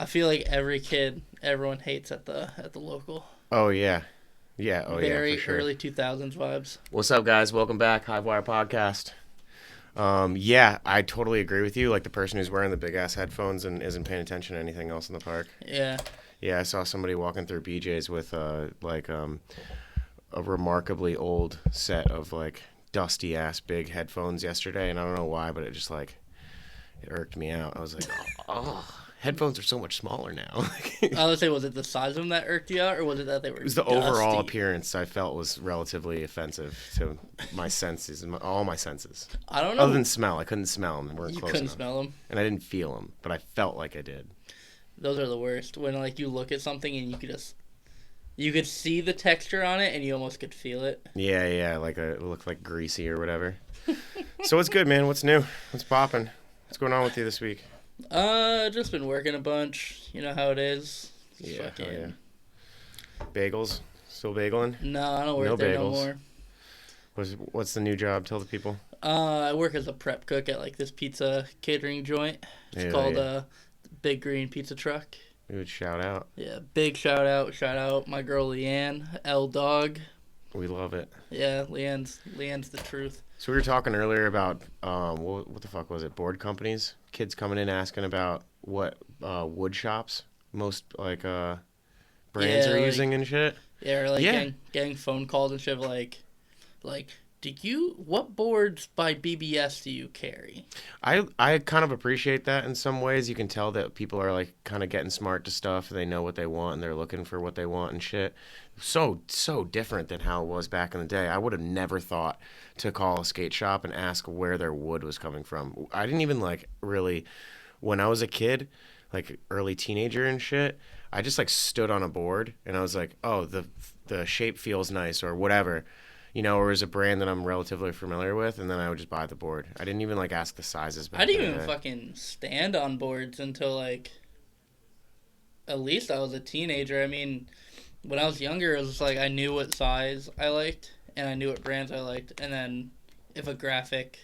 I feel like everyone hates at the local. Oh yeah, yeah. Oh yeah, for Very sure. early 2000s vibes. What's up, guys? Welcome back, HiveWire podcast. Yeah, I totally agree with you. Like the person who's wearing the big ass headphones and isn't paying attention to anything else in the park. Yeah. Yeah, I saw somebody walking through BJ's with a remarkably old set of like dusty ass big headphones yesterday, and I don't know why, but it irked me out. I was like, oh, headphones are so much smaller now. I would say, was it the size of them that irked you out, or was it that they were It was the dusty? overall appearance I felt was relatively offensive to my senses and all my senses. I don't know. Other than smell, I couldn't smell them. They weren't You close couldn't enough. smell them. And I didn't feel them, but I felt like I did. Those are the worst. When like you look at something and you could see the texture on it and you almost could feel it. Yeah, like it looked like greasy or whatever. So what's good, man? What's new? What's popping? What's going on with you this week? Just been working a bunch. You know how it is. Yeah, Bagels? Still bageling? No, I don't work No there bagels. no more. What's the new job? Tell the people. I work as a prep cook at like this pizza catering joint. It's called Big Green Pizza Truck. We would shout out. Yeah, big shout out my girl Leanne, L Dog. We love it. Yeah, Leanne's the truth. So we were talking earlier about what the fuck was it? Board companies, kids coming in asking about what wood shops most like brands Yeah, are like- using and shit. Yeah, or like Yeah. getting phone calls and shit of like, what boards by BBS do you carry? I kind of appreciate that in some ways. You can tell that people are like kind of getting smart to stuff. They know what they want and they're looking for what they want and shit. So different than how it was back in the day. I would have never thought to call a skate shop and ask where their wood was coming from. I didn't even like really when I was a kid, like early teenager and shit. I just like stood on a board and I was like, "Oh, the shape feels nice" or whatever. Or is a brand that I'm relatively familiar with, and then I would just buy the board. I didn't even like ask the sizes. I didn't even fucking stand on boards until like at least I was a teenager. I mean, when I was younger, it was just like I knew what size I liked and I knew what brands I liked, and then if a graphic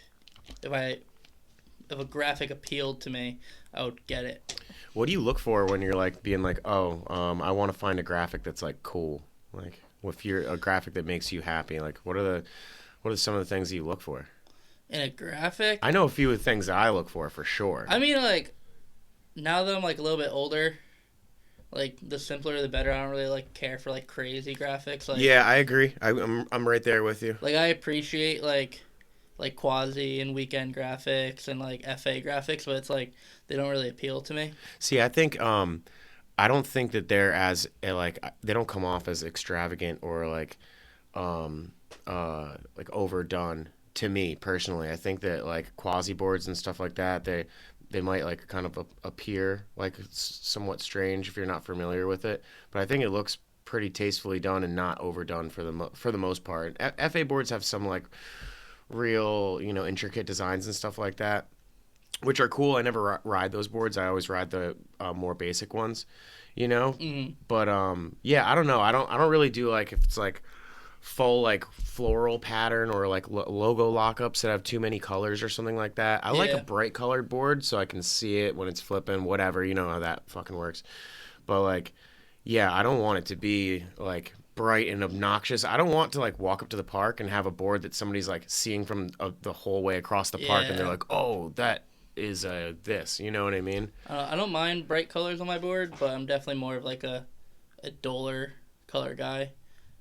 appealed to me, I would get it. What do you look for when you're like being like, oh, I want to find a graphic that's like cool, like if you're a graphic that makes you happy, like what are some of the things that you look for? In a graphic? I know a few of the things that I look for sure. I mean, like, now that I'm, like, a little bit older, like, the simpler the better. I don't really, like, care for, like, crazy graphics. Like, yeah, I agree. I'm right there with you. Like, I appreciate, like quasi and weekend graphics and, like, FA graphics, but it's, like, they don't really appeal to me. See, I think, I don't think that they're as, like, they don't come off as extravagant or, like overdone to me personally. I think that like quasi boards and stuff like that, they might like kind of appear like somewhat strange if you're not familiar with it, but I think it looks pretty tastefully done and not overdone for the most part. FA boards have some like real intricate designs and stuff like that, which are cool. I never ride those boards. I always ride the more basic ones, Mm-hmm. But yeah, I don't know. I don't really do like if it's like full like floral pattern or like logo lockups that have too many colors or something like that. I like a bright colored board so I can see it when it's flipping, whatever, you know how that fucking works. But like, yeah, I don't want it to be like bright and obnoxious. I don't want to like walk up to the park and have a board that somebody's like seeing from the whole way across the park and they're like, oh, that is this, you know what I mean? I don't mind bright colors on my board, but I'm definitely more of like a duller color guy.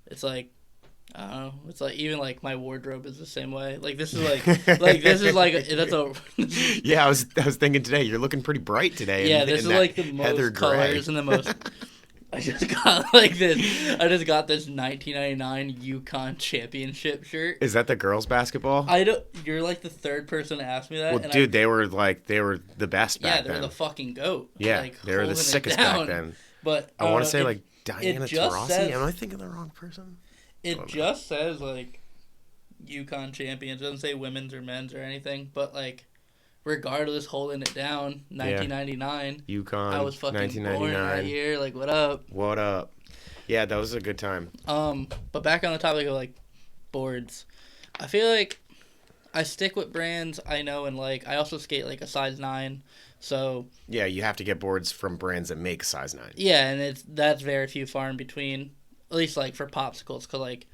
It's like, I don't know. It's like even like my wardrobe is the same way. Like this is that's a yeah. I was thinking today you're looking pretty bright today. Yeah, this is like the most colors and the most. I just got this 1999 Yukon Championship shirt. Is that the girls' basketball? You're like the third person to ask me that. Well, dude, they were the best back then. Yeah, they were the fucking goat. Yeah, like, they were the sickest back then. But I want to say like Diana Taurasi. Am I thinking the wrong person? It just says like Yukon Champions. It doesn't say women's or men's or anything. But like, regardless, holding it down, 1999. Yukon. I was fucking born that year. Like, what up? What up? Yeah, that was a good time. But back on the topic of like boards, I feel like I stick with brands I know and like. I also skate like a size 9, So Yeah, you have to get boards from brands that make size 9. yeah, and that's very few far in between. At least like for popsicles, cause like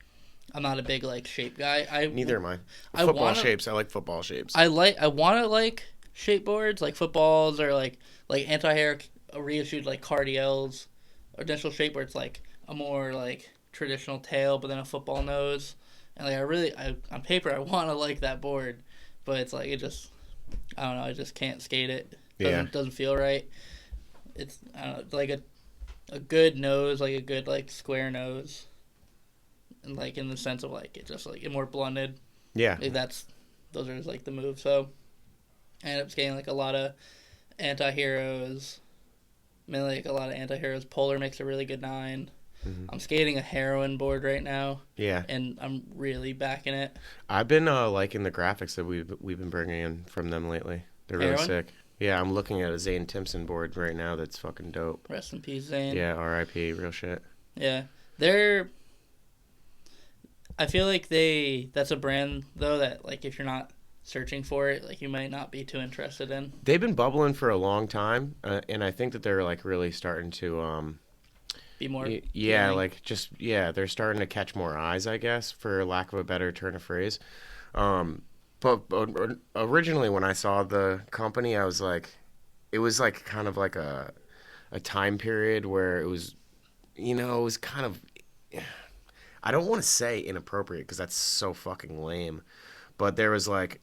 I'm not a big like shape guy. Neither am I. I Football wanna shapes. I like football shapes. I wanna like shape boards like footballs or like anti-hair reissued like Cardiels, initial shape where it's like a more like traditional tail but then a football nose. And like on paper I want to like that board, but it's like it just I don't know, I just can't skate it. Doesn't feel right. It's I don't know, like a good nose, like a good like square nose, and like in the sense of like it just like more blunted. Yeah. Like those are like the moves. So I ended up skating like a lot of anti-heroes. Mainly like a lot of anti-heroes. Polar makes a really good 9. Mm-hmm. I'm skating a Heroin board right now. Yeah. And I'm really backing it. I've been liking the graphics that we've been bringing in from them lately. They're really sick. Yeah, I'm looking at a Zane Timpson board right now that's fucking dope. Rest in peace, Zane. Yeah, R.I.P. Real shit. Yeah. I feel like that's a brand though that like if you're not searching for it, like you might not be too interested in. They've been bubbling for a long time, and I think that they're like really starting to be more yeah, like just they're starting to catch more eyes, I guess, for lack of a better turn of phrase. But originally when I saw the company, I was like, it was like kind of like a time period where it was, it was kind of, I don't want to say inappropriate because that's so fucking lame, but there was like,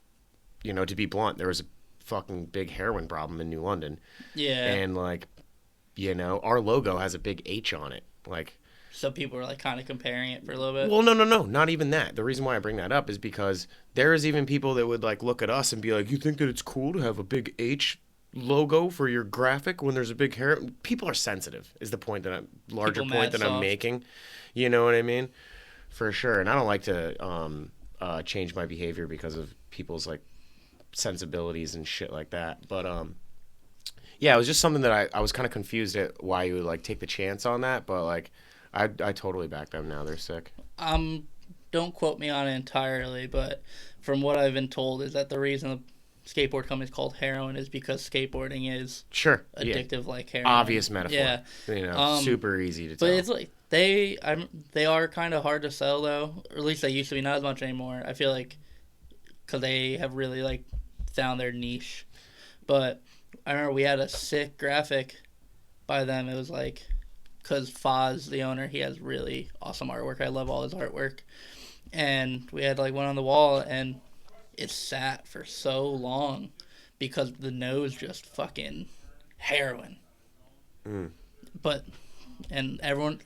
to be blunt, there was a fucking big heroin problem in New London. Yeah. And like, our logo has a big H on it. Like, so people were like kind of comparing it for a little bit. Well, no, not even that. The reason why I bring that up is because there is even people that would like look at us and be like, "You think that it's cool to have a big H logo for your graphic when there's a big hair?" People are sensitive. Is the point that I'm making? You know what I mean? For sure. And I don't like to change my behavior because of people's like sensibilities and shit like that. But yeah, it was just something that I was kind of confused at why you would like take the chance on that, but like. I totally back them now. They're sick. Don't quote me on it entirely, but from what I've been told is that the reason the skateboard company is called Heroin is because skateboarding is addictive like heroin. Obvious metaphor. Yeah. Super easy to tell. But it's like they are kind of hard to sell though, or at least they used to be, not as much anymore. I feel like because they have really like found their niche. But I remember we had a sick graphic by them. It was like. Because Foz, the owner, he has really awesome artwork. I love all his artwork. And we had like one on the wall, and it sat for so long because the nose just fucking heroin. But, and everyone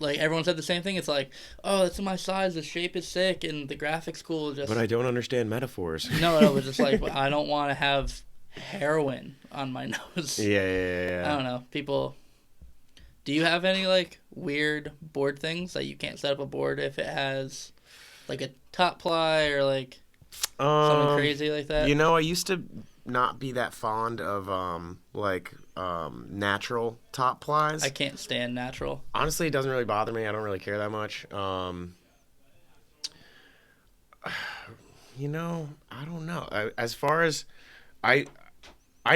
said the same thing. It's like, oh, it's my size. The shape is sick, and the graphics cool. But I don't understand metaphors. No, it was just like, I don't want to have heroin on my nose. Yeah. I don't know. People... Do you have any, like, weird board things that you can't set up a board if it has, like, a top ply or, like, something crazy like that? I used to not be that fond of, natural top plies. I can't stand natural. Honestly, it doesn't really bother me. I don't really care that much. I don't know. As far as... I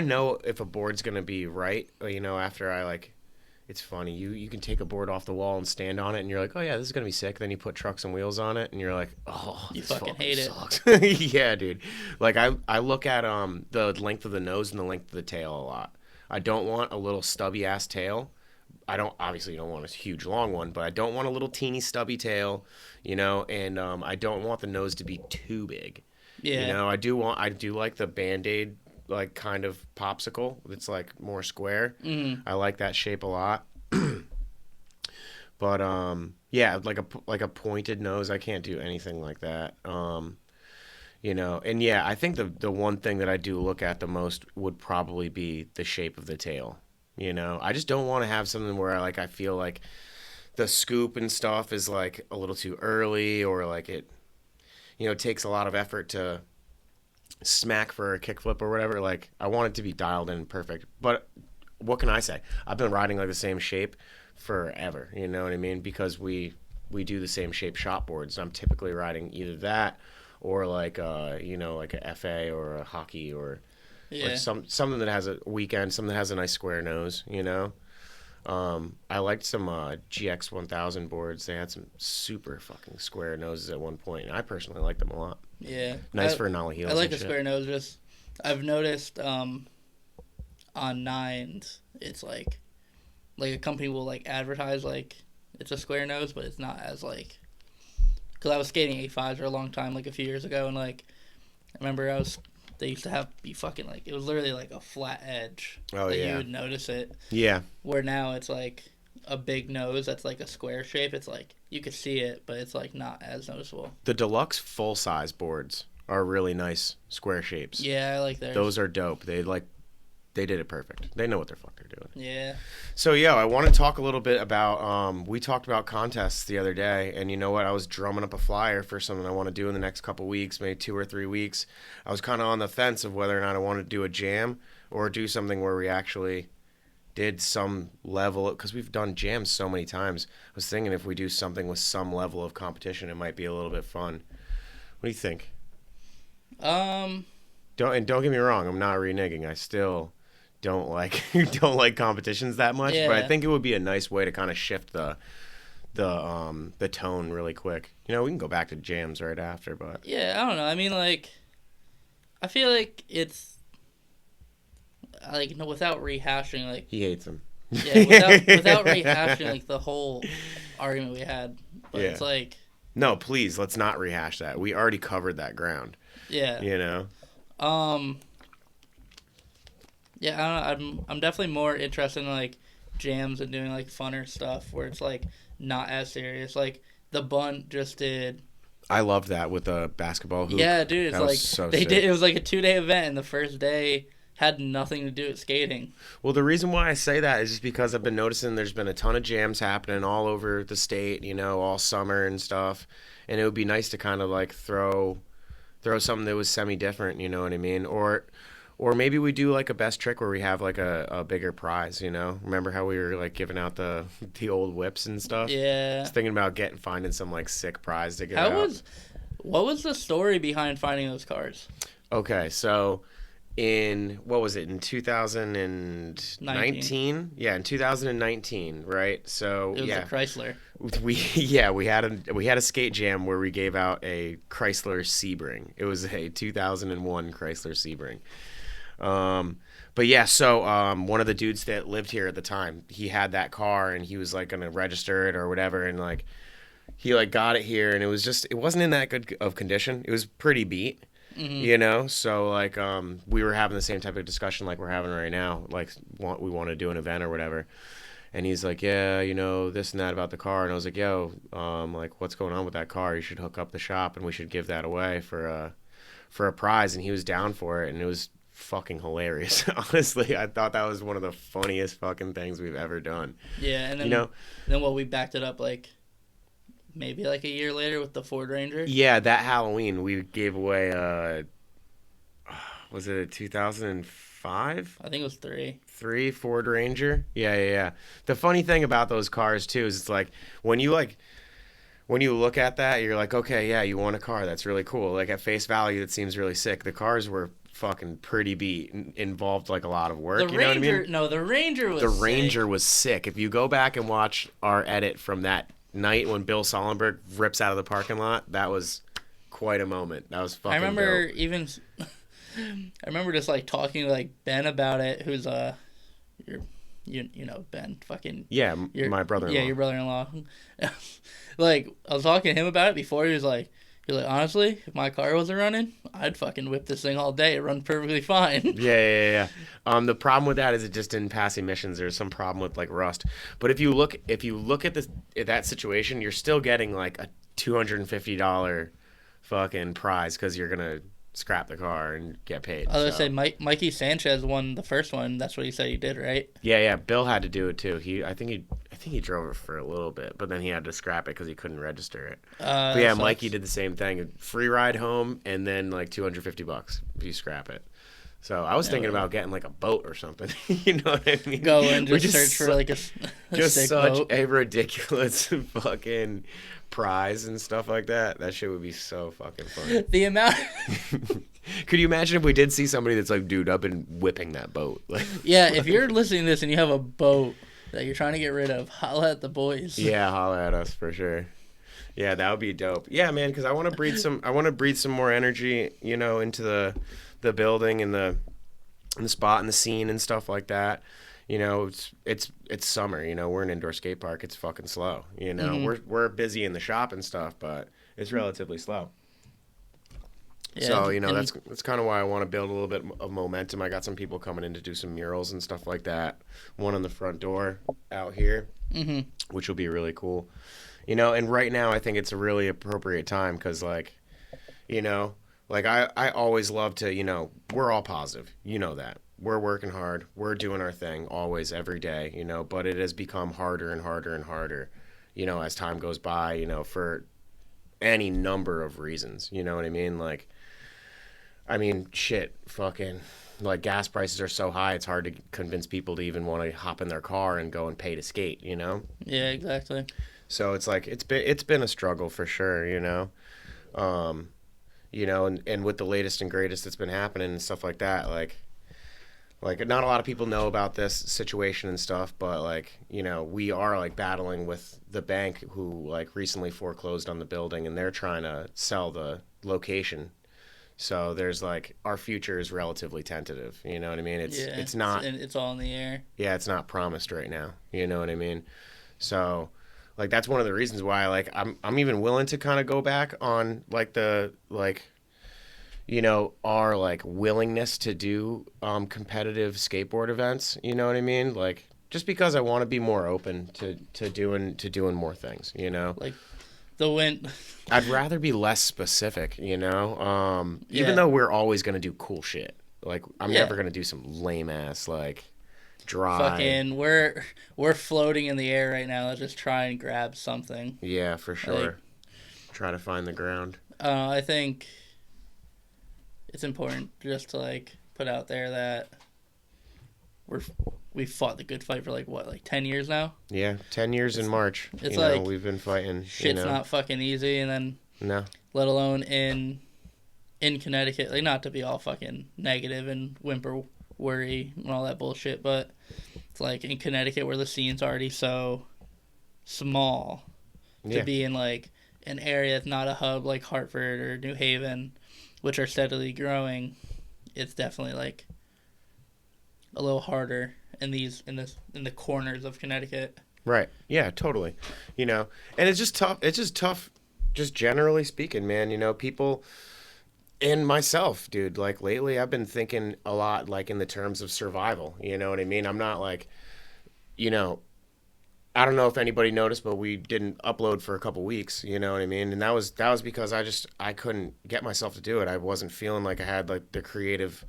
know if a board's going to be right, after I, like... It's funny. You can take a board off the wall and stand on it, and you're like, oh, yeah, this is going to be sick. Then you put trucks and wheels on it, and you're like, oh, you this fucking hate sucks. It. Yeah, dude. Like, I look at the length of the nose and the length of the tail a lot. I don't want a little stubby-ass tail. Obviously, you don't want a huge, long one, but I don't want a little teeny stubby tail, and I don't want the nose to be too big. Yeah. I do like the Band-Aid like kind of popsicle that's like more square. I like that shape a lot. But yeah, like a pointed nose, I can't do anything like that. And yeah, I think the one thing that I do look at the most would probably be the shape of the tail. I just don't want to have something where I feel like the scoop and stuff is like a little too early, or like it takes a lot of effort to smack for a kickflip or whatever. Like, I want it to be dialed in perfect. But what can I say? I've been riding like the same shape forever. You know what I mean? Because we do the same shape shop boards. I'm typically riding either that or like like a FA or a hockey or Yeah. Or something that has a weekend, something that has a nice square nose, you know? I liked some GX 1000 boards. They had some super fucking square noses at one point, and I personally liked them a lot. Yeah. Nice for nollie heels. I like and the shit. square nose. Just I've noticed on nines, it's like a company will like advertise like it's a square nose, but it's not as like. Because I was skating A5s for a long time, like a few years ago, and like I remember they used to be fucking like, it was literally like a flat edge. Oh, that yeah. You would notice it. Yeah. Where now it's like a big nose that's like a square shape. It's like you could see it, but it's like not as noticeable. The deluxe full size boards are really nice square shapes. Yeah, I like theirs. Those are dope. They did it perfect. They know what the fuck they're doing. Yeah. So, yeah, I want to talk a little bit about, we talked about contests the other day, and you know what? I was drumming up a flyer for something I want to do in the next couple weeks, maybe 2 or 3 weeks. I was kind of on the fence of whether or not I wanted to do a jam or do something where we actually did some level, because we've done jams so many times. I was thinking if we do something with some level of competition, it might be a little bit fun. What do you think? Don't get me wrong, I'm not reneging. I still don't like competitions that much, Yeah. but I think it would be a nice way to kind of shift the tone really quick. You know, we can go back to jams right after, but Yeah, I don't know. I mean, like, I feel like it's like, no, without rehashing, like, he hates them. yeah, without rehashing like the whole argument we had, but Yeah. it's like, No, please, let's not rehash that. We already covered that ground. yeah, You know. yeah, I don't know. I'm definitely more interested in like jams and doing like funner stuff where it's like not as serious. Like the Bunt just did. I loved that with the basketball hoop. Yeah, dude, it's That was like so they sick. did. It was like a 2-day event, and the first day had nothing to do with skating. Well, the reason why I say that is just because I've been noticing there's been a ton of jams happening all over the state, you know, all summer and stuff. And it would be nice to kind of like throw something that was semi-different, you know what I mean? Or maybe we do like a best trick where we have like a bigger prize, you know? Remember how we were like giving out the old whips and stuff? Yeah. I was thinking about finding some like sick prize to get out. What was the story behind finding those cars? Okay, so in 2019? Yeah, in 2019, right? So It was yeah, a Chrysler. we had a skate jam where we gave out a Chrysler Sebring. It was a 2001 Chrysler Sebring. But yeah, so one of the dudes that lived here at the time, he had that car and he was like gonna register it or whatever, and like he like got it here and it wasn't in that good of condition. It was pretty beat. Mm-hmm. You know, so like we were having the same type of discussion like we're having right now, like we want to do an event or whatever, and he's like, yeah, you know, this and that about the car, and I was like, yo, like what's going on with that car? You should hook up the shop and we should give that away for a prize, and he was down for it, and it was fucking hilarious. Honestly, I thought that was one of the funniest fucking things we've ever done. Yeah, and then we backed it up like maybe like a year later with the Ford Ranger. Yeah, that Halloween we gave away was it a 2005? I think it was 3 Ford Ranger. Yeah. The funny thing about those cars too is it's like when you look at that, you're like, okay, yeah, you want a car, that's really cool. Like at face value, it seems really sick. The cars were fucking pretty beat, involved like a lot of work. The you know Ranger, what I mean? no, the Ranger was. The sick. Ranger was sick. If you go back and watch our edit from that night when Bill Sollenberg rips out of the parking lot, that was quite a moment. That was fucking I remember dope. even. I remember just like talking to like Ben about it, who's you know Ben, fucking my brother-in-law. Yeah, your brother-in-law. Like I was talking to him about it before. He was like, honestly, if my car wasn't running, I'd fucking whip this thing all day. It runs perfectly fine. Yeah. The problem with that is it just didn't pass emissions. There's some problem with like rust. But if you look at that situation, you're still getting like a $250 fucking prize because you're gonna scrap the car and get paid. I was gonna say Mikey Sanchez won the first one. That's what he said he did, right? Yeah. Bill had to do it too. I think he drove it for a little bit, but then he had to scrap it because he couldn't register it. But yeah, Mikey did the same thing. Free ride home and then like $250 if you scrap it. So I was thinking about getting like a boat or something. You know what I mean? Go and just search for like a sick such boat. a ridiculous fucking prize and stuff like that. That shit would be so fucking funny. The amount Could you imagine if we did see somebody that's like, dude, I've been whipping that boat. Like, Yeah, if you're listening to this and you have a boat that you're trying to get rid of, holla at the boys. yeah, holla at us for sure. Yeah, that would be dope. Yeah, man, because I want to breathe some. I want to breathe some more energy, into the building and the spot and the scene and stuff like that. It's summer. We're an indoor skate park. It's fucking slow. Mm-hmm. We're busy in the shop and stuff, but it's relatively slow. Yeah, So that's kind of why I want to build a little bit of momentum. I got some people coming in to do some murals and stuff like that. One on the front door out here, mm-hmm. which will be really cool. And right now I think it's a really appropriate time because I always love to, we're all positive. You know that. We're working hard. We're doing our thing always, every day, but it has become harder and harder and harder, as time goes by, for any number of reasons. You know what I mean? Shit, fucking, gas prices are so high, it's hard to convince people to even want to hop in their car and go and pay to skate, Yeah, exactly. So it's it's been a struggle for sure, and with the latest and greatest that's been happening and stuff like that, not a lot of people know about this situation and stuff, but we are battling with the bank who recently foreclosed on the building, and they're trying to sell the location. So there's our future is relatively tentative. You know what I mean? It's not. And it's all in the air. Yeah, it's not promised right now. You know what I mean? So that's one of the reasons why I'm even willing to kind of go back on our willingness to do competitive skateboard events. You know what I mean? Just because I want to be more open to doing more things. The win. I'd rather be less specific, even Yeah. though we're always going to do cool shit. I'm Yeah. never going to do some lame ass, dry. Fucking, we're floating in the air right now. Let's just try and grab something. Yeah, for sure. Try to find the ground. I think it's important just to, put out there that we fought the good fight for 10 years now. Yeah, 10 years in March. It's we've been fighting. Shit's not fucking easy, and then no, let alone in Connecticut. Not to be all fucking negative and whimper worry and all that bullshit, but it's in Connecticut where the scene's already so small to be in an area that's not a hub like Hartford or New Haven, which are steadily growing. It's definitely a little harder in the corners of Connecticut. Right. Yeah, totally. And it's just tough. It's just tough, just generally speaking, man. People and myself, dude, lately I've been thinking a lot in the terms of survival. You know what I mean? I'm not I don't know if anybody noticed, but we didn't upload for a couple weeks. You know what I mean? And that was because I couldn't get myself to do it. I wasn't feeling like I had the creative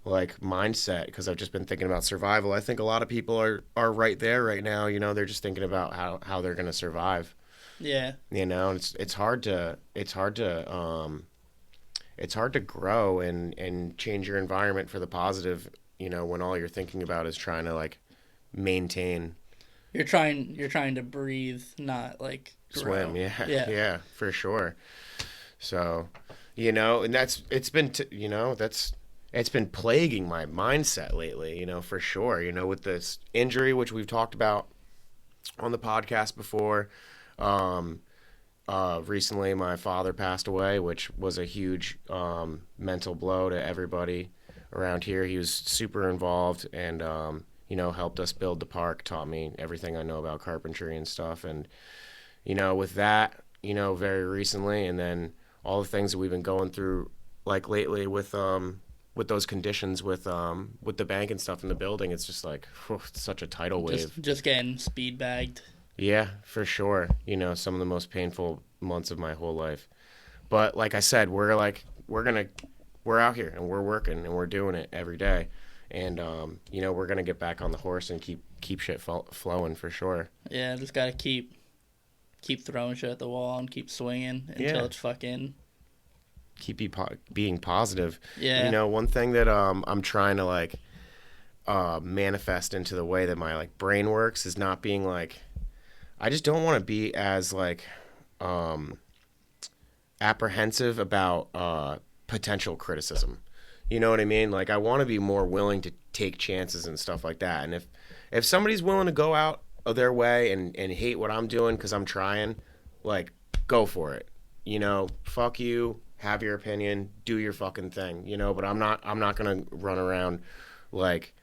mindset because I've just been thinking about survival. I think a lot of people are right there right now. They're just thinking about how they're gonna survive. Yeah. It's hard to grow and change your environment for the positive. When all you're thinking about is trying to maintain. You're trying to breathe, not grow. Swim. Yeah, for sure. So, and it's been plaguing my mindset lately, for sure, with this injury, which we've talked about on the podcast before. Recently my father passed away, which was a huge mental blow to everybody around here. He was super involved and, helped us build the park, taught me everything I know about carpentry and stuff. And, with that, very recently, and then all the things that we've been going through, lately with those conditions with the bank and stuff in the building, it's just it's such a tidal wave. Just getting speed bagged. Yeah, for sure. Some of the most painful months of my whole life. But like I said, we're out here and we're working and we're doing it every day. And we're gonna get back on the horse and keep shit flowing for sure. Yeah, just gotta keep throwing shit at the wall and keep swinging until it's fucking. Keep being positive. Yeah. One thing that I'm trying to manifest into the way that my brain works is not being I just don't want to be as apprehensive about potential criticism. You know what I mean? Like, I want to be more willing to take chances and stuff like that. And if somebody's willing to go out of their way and hate what I'm doing because I'm trying, like, go for it. You know, fuck you, have your opinion, do your fucking thing, you know, but I'm not going to run around, like,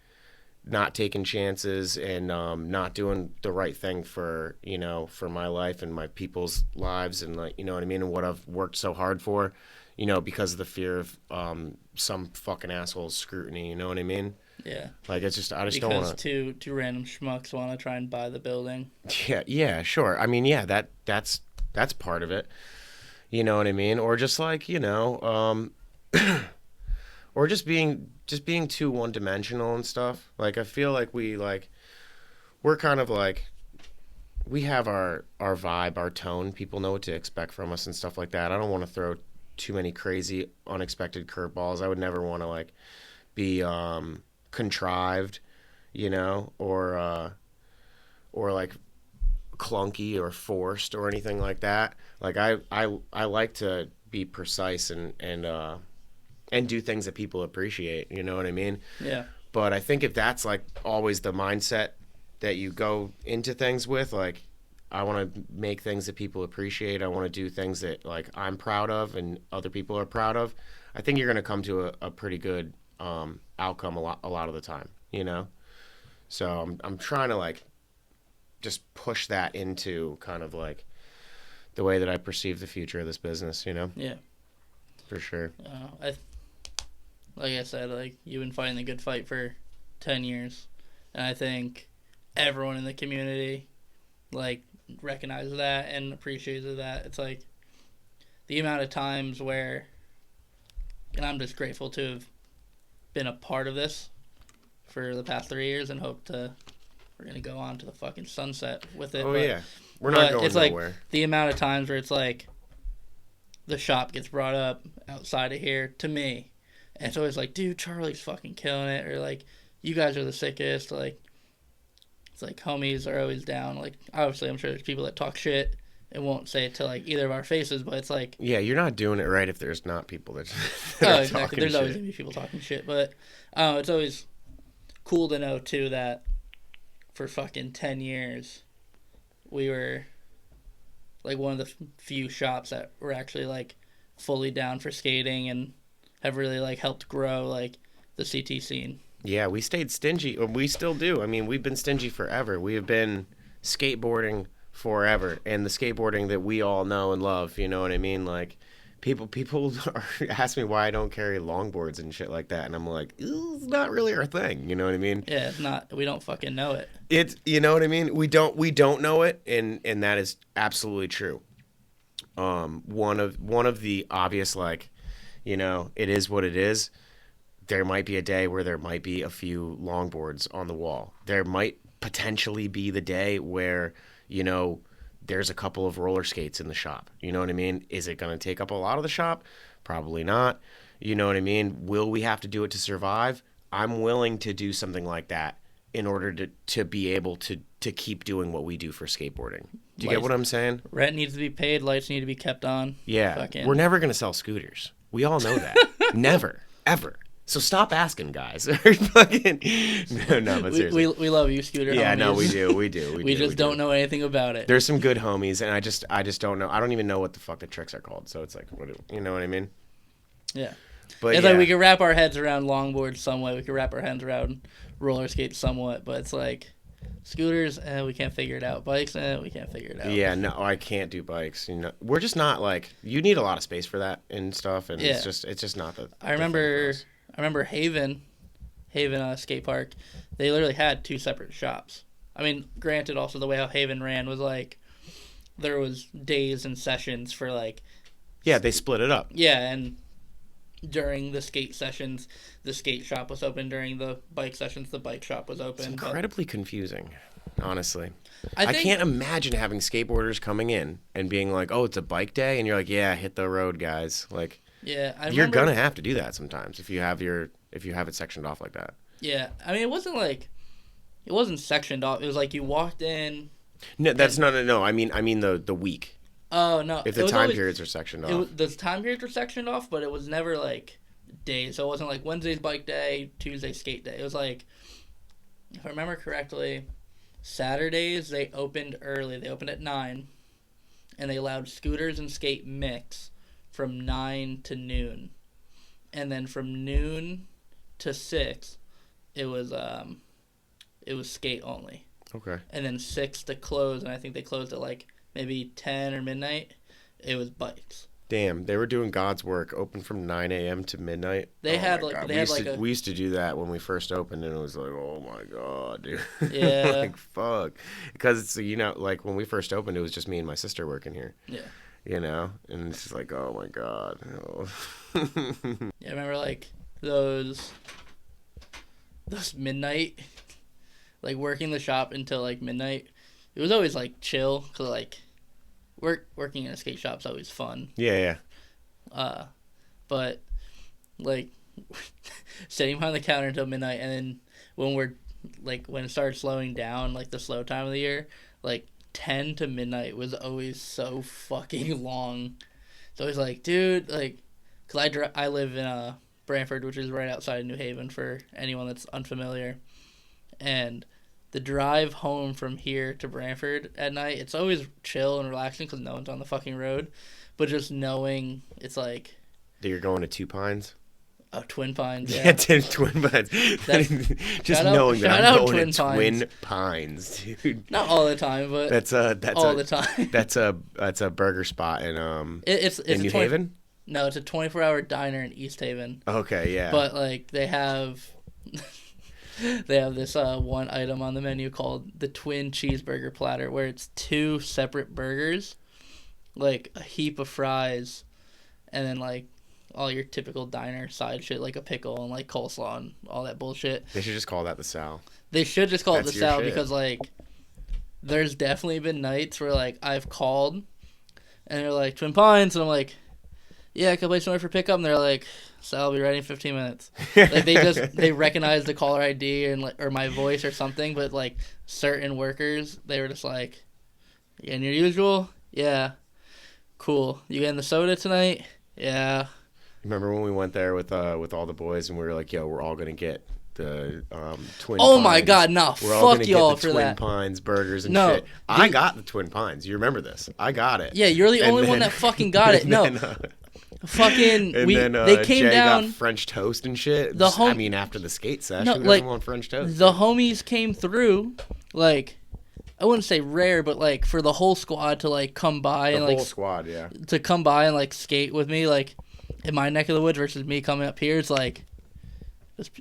not taking chances and not doing the right thing for, you know, for my life and my people's lives and, like, you know what I mean, and what I've worked so hard for, you know, because of the fear of some fucking asshole's scrutiny, you know what I mean? Yeah. Like, it's just, I just because don't want to... two random schmucks want to try and buy the building. Yeah, sure. I mean, yeah, that's part of it. You know what I mean? Or just, like, you know, or just being too one-dimensional and stuff. Like, I feel like we're kind of like, we have our vibe, our tone. People know what to expect from us and stuff like that. I don't want to throw too many crazy, unexpected curveballs. I would never want to, like, be contrived, you know, or like clunky or forced or anything like that. Like, I like to be precise and do things that people appreciate, you know what I mean? Yeah. But I think if that's, like, always the mindset that you go into things with, like, I want to make things that people appreciate, I want to do things that, like, I'm proud of and other people are proud of, I think you're going to come to a pretty good outcome a lot of the time, you know? So I'm trying to, like, just push that into kind of, like, the way that I perceive the future of this business, you know? Yeah. For sure. Like I said, like, you've been fighting the good fight for 10 years. And I think everyone in the community, like, recognizes that and appreciates that. It's like the amount of times where, and I'm just grateful to have been a part of this for the past 3 years and we're going to go on to the fucking sunset with it. Oh, yeah. We're not going it's nowhere. Like the amount of times where it's like the shop gets brought up outside of here to me. And it's always like, dude, Charlie's fucking killing it. Or, like, you guys are the sickest. Like, it's like homies are always down. Like, obviously, I'm sure there's people that talk shit and won't say it to, like, either of our faces. But it's like... Yeah, you're not doing it right if there's not people that oh, exactly. There's always going to be people talking shit. But it's always cool to know, too, that for fucking 10 years, we were, like, one of the few shops that were actually, like, fully down for skating and have really, like, helped grow, like, the CT scene. Yeah, we stayed stingy, or we still do. I mean, we've been stingy forever. We have been skateboarding forever, and the skateboarding that we all know and love, you know what I mean? Like, people ask me why I don't carry longboards and shit like that, and I'm like, it's not really our thing, you know what I mean? Yeah, it's not. We don't fucking know it. It's, you know what I mean? We don't know it, and that is absolutely true. One of the obvious, like, you know, it is what it is. There might be a day where there might be a few longboards on the wall. There might potentially be the day where, you know, there's a couple of roller skates in the shop. You know what I mean? Is it going to take up a lot of the shop? Probably not. You know what I mean? Will we have to do it to survive? I'm willing to do something like that in order to be able to keep doing what we do for skateboarding. Do you get what I'm saying? Rent needs to be paid. Lights need to be kept on. Yeah. We're never going to sell scooters. We all know that. Never. Ever. So stop asking, guys. No, but seriously. We love you, scooter homies. Yeah, no, we do. We just don't know anything about it. There's some good homies, and I just don't know. I don't even know what the fuck the tricks are called. So it's like, you know what I mean? Yeah. But it's like we can wrap our heads around longboards somewhat. We can wrap our heads around roller skates somewhat. But it's like scooters, we can't figure it out. Bikes, we can't figure it out. Yeah, no, I can't do bikes. You know, we're just not like, you need a lot of space for that and stuff, and it's just not the. I remember Haven skate park. They literally had two separate shops. I mean, granted, also the way how Haven ran was like there was days and sessions for like. Yeah, they split it up. Yeah, and during the skate sessions, the skate shop was open. During the bike sessions, the bike shop was open. It's incredibly confusing, honestly. I can't imagine having skateboarders coming in and being like, "Oh, it's a bike day," and you're like, "Yeah, hit the road, guys." Like. Yeah, you're gonna have to do that sometimes if you have it sectioned off like that. Yeah, I mean, it wasn't sectioned off. It was like you walked in. No, that's no. I mean the week. Oh no, If the time periods are sectioned off. The time periods were sectioned off, but it was never like days. So it wasn't like Wednesday's bike day, Tuesday skate day. It was like, if I remember correctly, Saturdays they opened early. They opened at 9, and they allowed scooters and skate mix from 9 to noon, and then from noon to 6, it was skate only. Okay. And then 6 to close, and I think they closed at like maybe 10 or midnight. It was bikes. Damn, they were doing God's work, open from 9 a.m. to midnight. They had we used to do that when we first opened, and it was like, oh my god, dude. Yeah. Like fuck, because it's, you know, like when we first opened, it was just me and my sister working here. Yeah. You know, and it's just like, oh my god. Oh. Yeah, I remember like those midnight, like working the shop until like midnight. It was always like chill, cause like working in a skate shop's always fun. Yeah. But like sitting behind the counter until midnight, and then when it started slowing down, like the slow time of the year, like 10 to midnight was always so fucking long. It's always like, dude, like, cause I live in Brantford, which is right outside of New Haven for anyone that's unfamiliar, and the drive home from here to Brantford at night, it's always chill and relaxing because no one's on the fucking road. But just knowing it's like... That you're going to Two Pines? Oh, Twin Pines, yeah. Twin Pines. Just knowing that I'm going to Twin Pines, dude. Not all the time, but the time. That's a burger spot in it's in New Haven? No, it's a 24-hour diner in East Haven. Okay, yeah. But like they have... They have this one item on the menu called the Twin Cheeseburger Platter, where it's 2 separate burgers, like a heap of fries, and then like all your typical diner side shit, like a pickle and like coleslaw and all that bullshit. They should just call that the Sal. They should just call it the Sal, because like there's definitely been nights where like I've called and they're like Twin Pines, and I'm like, yeah, can I place an order for pickup? And they're like, Sal, I'll be ready in 15 minutes. Like they recognize the caller ID and like, or my voice or something, but like certain workers, they were just like, you getting your usual? Yeah. Cool. You getting the soda tonight? Yeah. Remember when we went there with all the boys and we were like, yo, we're all gonna get the Twin Pines. Oh my god, no, fuck y'all for Twin that. Pines burgers and shit. I got the Twin Pines. You remember this? I got it. Yeah, you're the only one that fucking got it. No. Fucking they came Jay down, got French toast and shit. After the skate session, no, who doesn't want French toast? The homies came through, like, I wouldn't say rare, but like for the whole squad to like come by the whole squad, yeah, to come by and like skate with me, like in my neck of the woods versus me coming up here, it's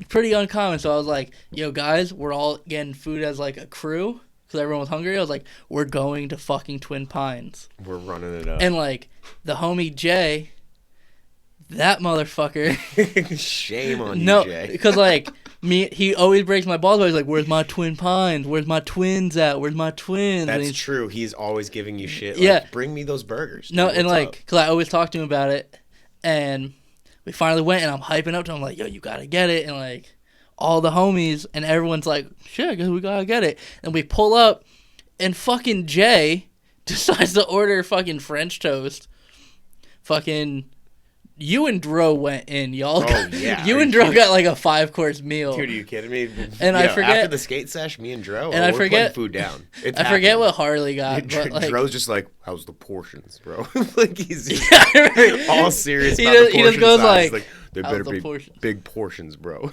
pretty uncommon. So I was like, yo guys, we're all getting food as like a crew because everyone was hungry. I was like, we're going to fucking Twin Pines. We're running it up. And like the homie Jay, that motherfucker. Shame on you, Jay. Because like he always breaks my balls. But he's like, "Where's my Twin Pines? Where's my twins at? Where's my twins?" That's true. He's always giving you shit. Like, yeah, bring me those burgers. Dude. No, and like, up? Cause I always talk to him about it, and we finally went, and I'm hyping up to him like, "Yo, you gotta get it," and like all the homies and everyone's like, "Shit, I guess we gotta get it," and we pull up, and fucking Jay decides to order fucking French toast, fucking. You and Dro went in, y'all. Oh, yeah. You and Dro got like a 5-course meal. Dude, are you kidding me? And I forget. After the skate sesh, me and Dro, and we're putting food down. It's I forget what Harley got. But like, Dro's just like, how's the portions, bro? Like, he's all serious about the portion size. He just goes like, they better be big portions, bro.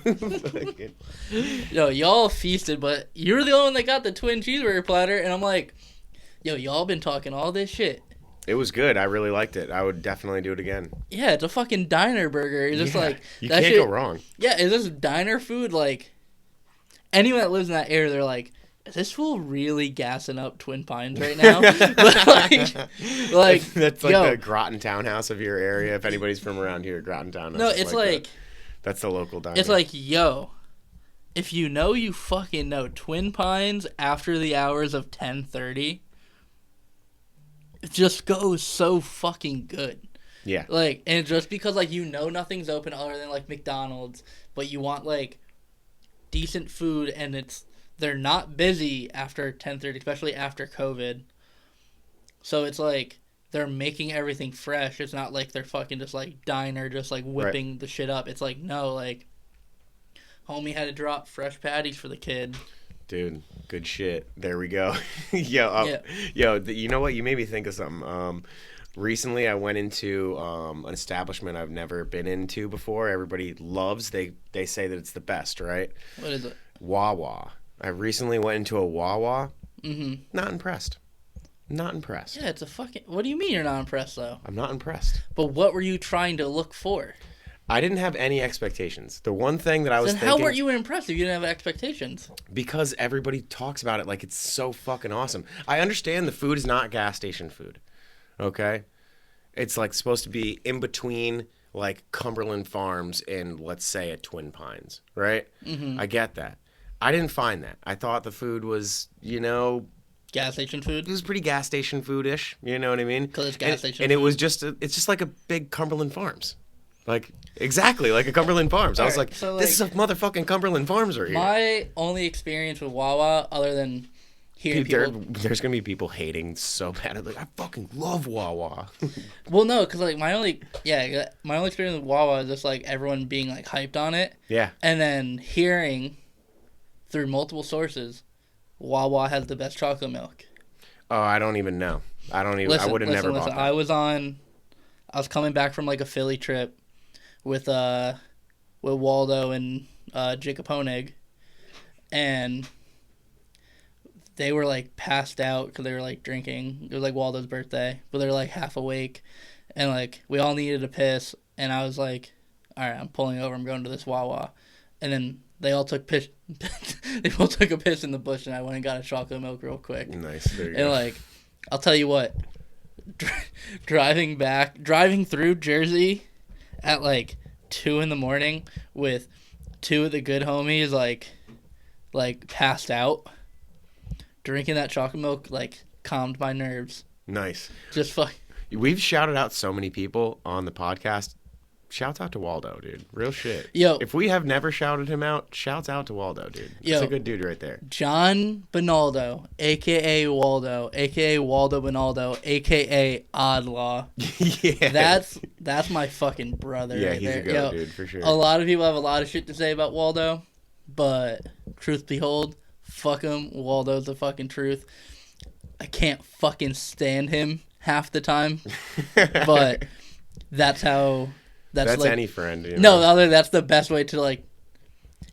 Yo, y'all feasted, but you're the only one that got the twin cheeseburger platter. And I'm like, yo, y'all been talking all this shit. It was good. I really liked it. I would definitely do it again. Yeah, it's a fucking diner burger. It's just like you can't go wrong. Yeah, it's just diner food. Like anyone that lives in that area, they're like, "Is this fool really gassing up Twin Pines right now?" But like that's like the Groton Townhouse of your area. If anybody's from around here, Groton Townhouse. No, it's like that's the local diner. It's like, yo, if you know, you fucking know. Twin Pines after the hours of 10:30. It just goes so fucking good. Yeah. Like, and just because, like, you know nothing's open other than, like, McDonald's, but you want, like, decent food, and they're not busy after 10:30, especially after COVID. So it's, like, they're making everything fresh. It's not like they're fucking just like diner, just like whipping the shit up. It's like, no, like, homie had to drop fresh patties for the kid. Dude, good shit. There we go. Yo, you know what? You made me think of something. Recently, I went into an establishment I've never been into before. Everybody loves. They say that it's the best, right? What is it? Wawa. I recently went into a Wawa. Mm-hmm. Not impressed. Not impressed. Yeah, it's a fucking... What do you mean you're not impressed, though? I'm not impressed. But what were you trying to look for? I didn't have any expectations. The one thing that I was Then thinking... how weren't you impressed if you didn't have expectations? Because everybody talks about it like it's so fucking awesome. I understand the food is not gas station food. Okay? It's like supposed to be in between like Cumberland Farms and let's say at Twin Pines, right? Mm-hmm. I get that. I didn't find that. I thought the food was, Gas station food? it was pretty gas station food-ish. You know what I mean? Because it's gas station and food. it was just, it's just like a big Cumberland Farms. Like, exactly, like a Cumberland Farms. I was like, so, this is a motherfucking Cumberland Farms right here. My only experience with Wawa, other than hearing people... There's going to be people hating so bad. Like, I fucking love Wawa. Well, no, because, like, my only experience with Wawa is just, like, everyone being, like, hyped on it. Yeah. And then hearing through multiple sources, Wawa has the best chocolate milk. Oh, I don't even know. I would have never bought that. I was coming back from, like, a Philly trip with Waldo and Jacob Honig, and they were like passed out because they were like drinking. It was like Waldo's birthday, but they were like half awake, and like we all needed a piss. And I was like, "All right, I'm pulling over. I'm going to this Wawa," and then they all took piss. They all took a piss in the bush, and I went and got a chocolate milk real quick. Nice. There you go. And like, I'll tell you what, driving through Jersey at like 2 a.m. with two of the good homies like passed out, drinking that chocolate milk like calmed my nerves. Nice. Just fuck. We've shouted out so many people on the podcast. Shouts out to Waldo, dude. Real shit. Yo. If we have never shouted him out, shouts out to Waldo, dude. That's a good dude right there. John Bonaldo, a.k.a. Waldo, a.k.a. Waldo Bonaldo, a.k.a. Oddlaw. Yeah. That's my fucking brother. Yeah, right he's there. a good dude, for sure. A lot of people have a lot of shit to say about Waldo, but truth behold, fuck him. Waldo's the fucking truth. I can't fucking stand him half the time, but that's how... That's like, any friend. You know? No, that's the best way to, like...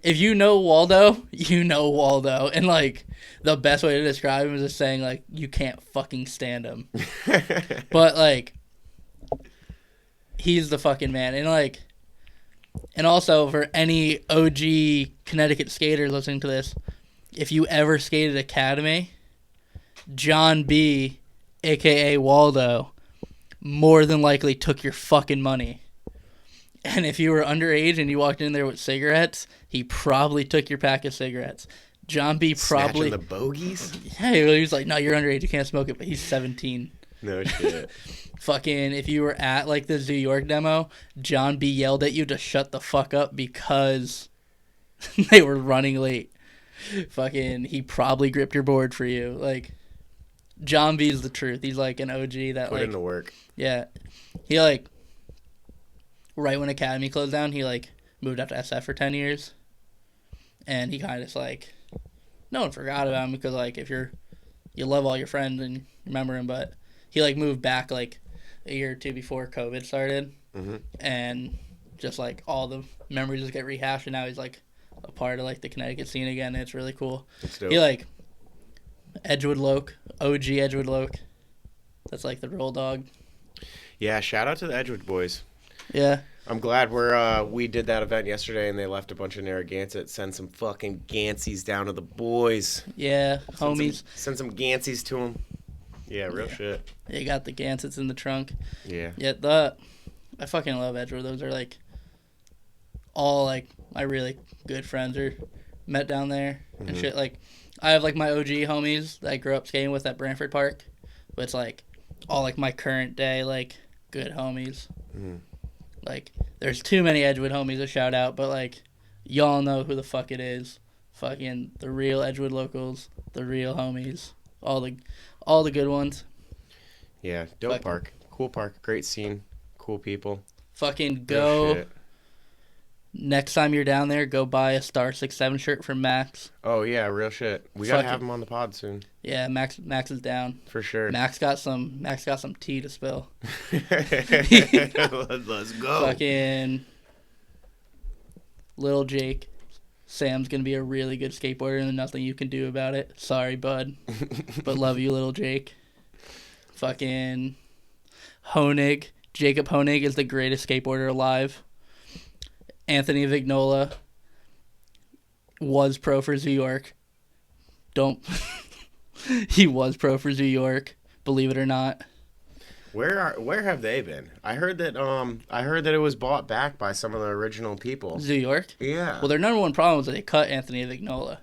If you know Waldo, you know Waldo. And, like, the best way to describe him is just saying, like, you can't fucking stand him. But, like, he's the fucking man. And, like... And also, for any OG Connecticut skater listening to this, if you ever skated Academy, John B., a.k.a. Waldo, more than likely took your fucking money. And if you were underage and you walked in there with cigarettes, he probably took your pack of cigarettes. John B. probably... Snatching the bogeys? Yeah, he was like, no, you're underage, you can't smoke it, but he's 17. No shit. Fucking, if you were at, like, the Zoo York demo, John B. yelled at you to shut the fuck up because they were running late. Fucking, he probably gripped your board for you. Like, John B. is the truth. He's, like, an OG that, Put like... in the work. Yeah. He, like... Right when Academy closed down, he, like, moved out to SF for 10 years. And he kind of just, like... No one forgot about him because, like, if you love all your friends and remember him, but he, like, moved back, like, a year or two before COVID started. Mm-hmm. And just, like, all the memories just get rehashed, and now he's, like, a part of, like, the Connecticut scene again, and it's really cool. That's dope. He, like... Edgewood Loke. OG Edgewood Loke. That's, like, the real dog. Yeah, shout out to the Edgewood boys. Yeah. I'm glad we did that event yesterday and they left a bunch of Narragansett. Send some fucking Gansies down to the boys. Yeah, homies. Send some Gansies to them. Yeah, real shit. You got the Gansets in the trunk. Yeah. Yeah, I fucking love Edgewood. Those are, like, all, like, my really good friends are met down there and shit. Like, I have, like, my OG homies that I grew up skating with at Branford Park. But it's, like, all, like, my current day, like, good homies. Mm. Like, there's too many Edgewood homies to shout out, but, like, y'all know who the fuck it is. Fucking the real Edgewood locals, the real homies, all the good ones. Yeah, dope Fuck. park. Cool park. Great scene. Cool people. Fucking Real go. shit. Next time you're down there, go buy a Star 67 shirt from Max. Oh, yeah, real shit. We got to Fuck have it. him on the pod soon. Yeah, Max is down. For sure. Max got some tea to spill. Let's go. Fucking little Jake. Sam's gonna be a really good skateboarder and nothing you can do about it. Sorry, bud. But love you, little Jake. Fucking Honig. Jacob Honig is the greatest skateboarder alive. Anthony Vignola was pro for New York. He was pro for New York, believe it or not. Where have they been? I heard that it was bought back by some of the original people. New York? Yeah. Well, their number one problem was that they cut Anthony Vignola.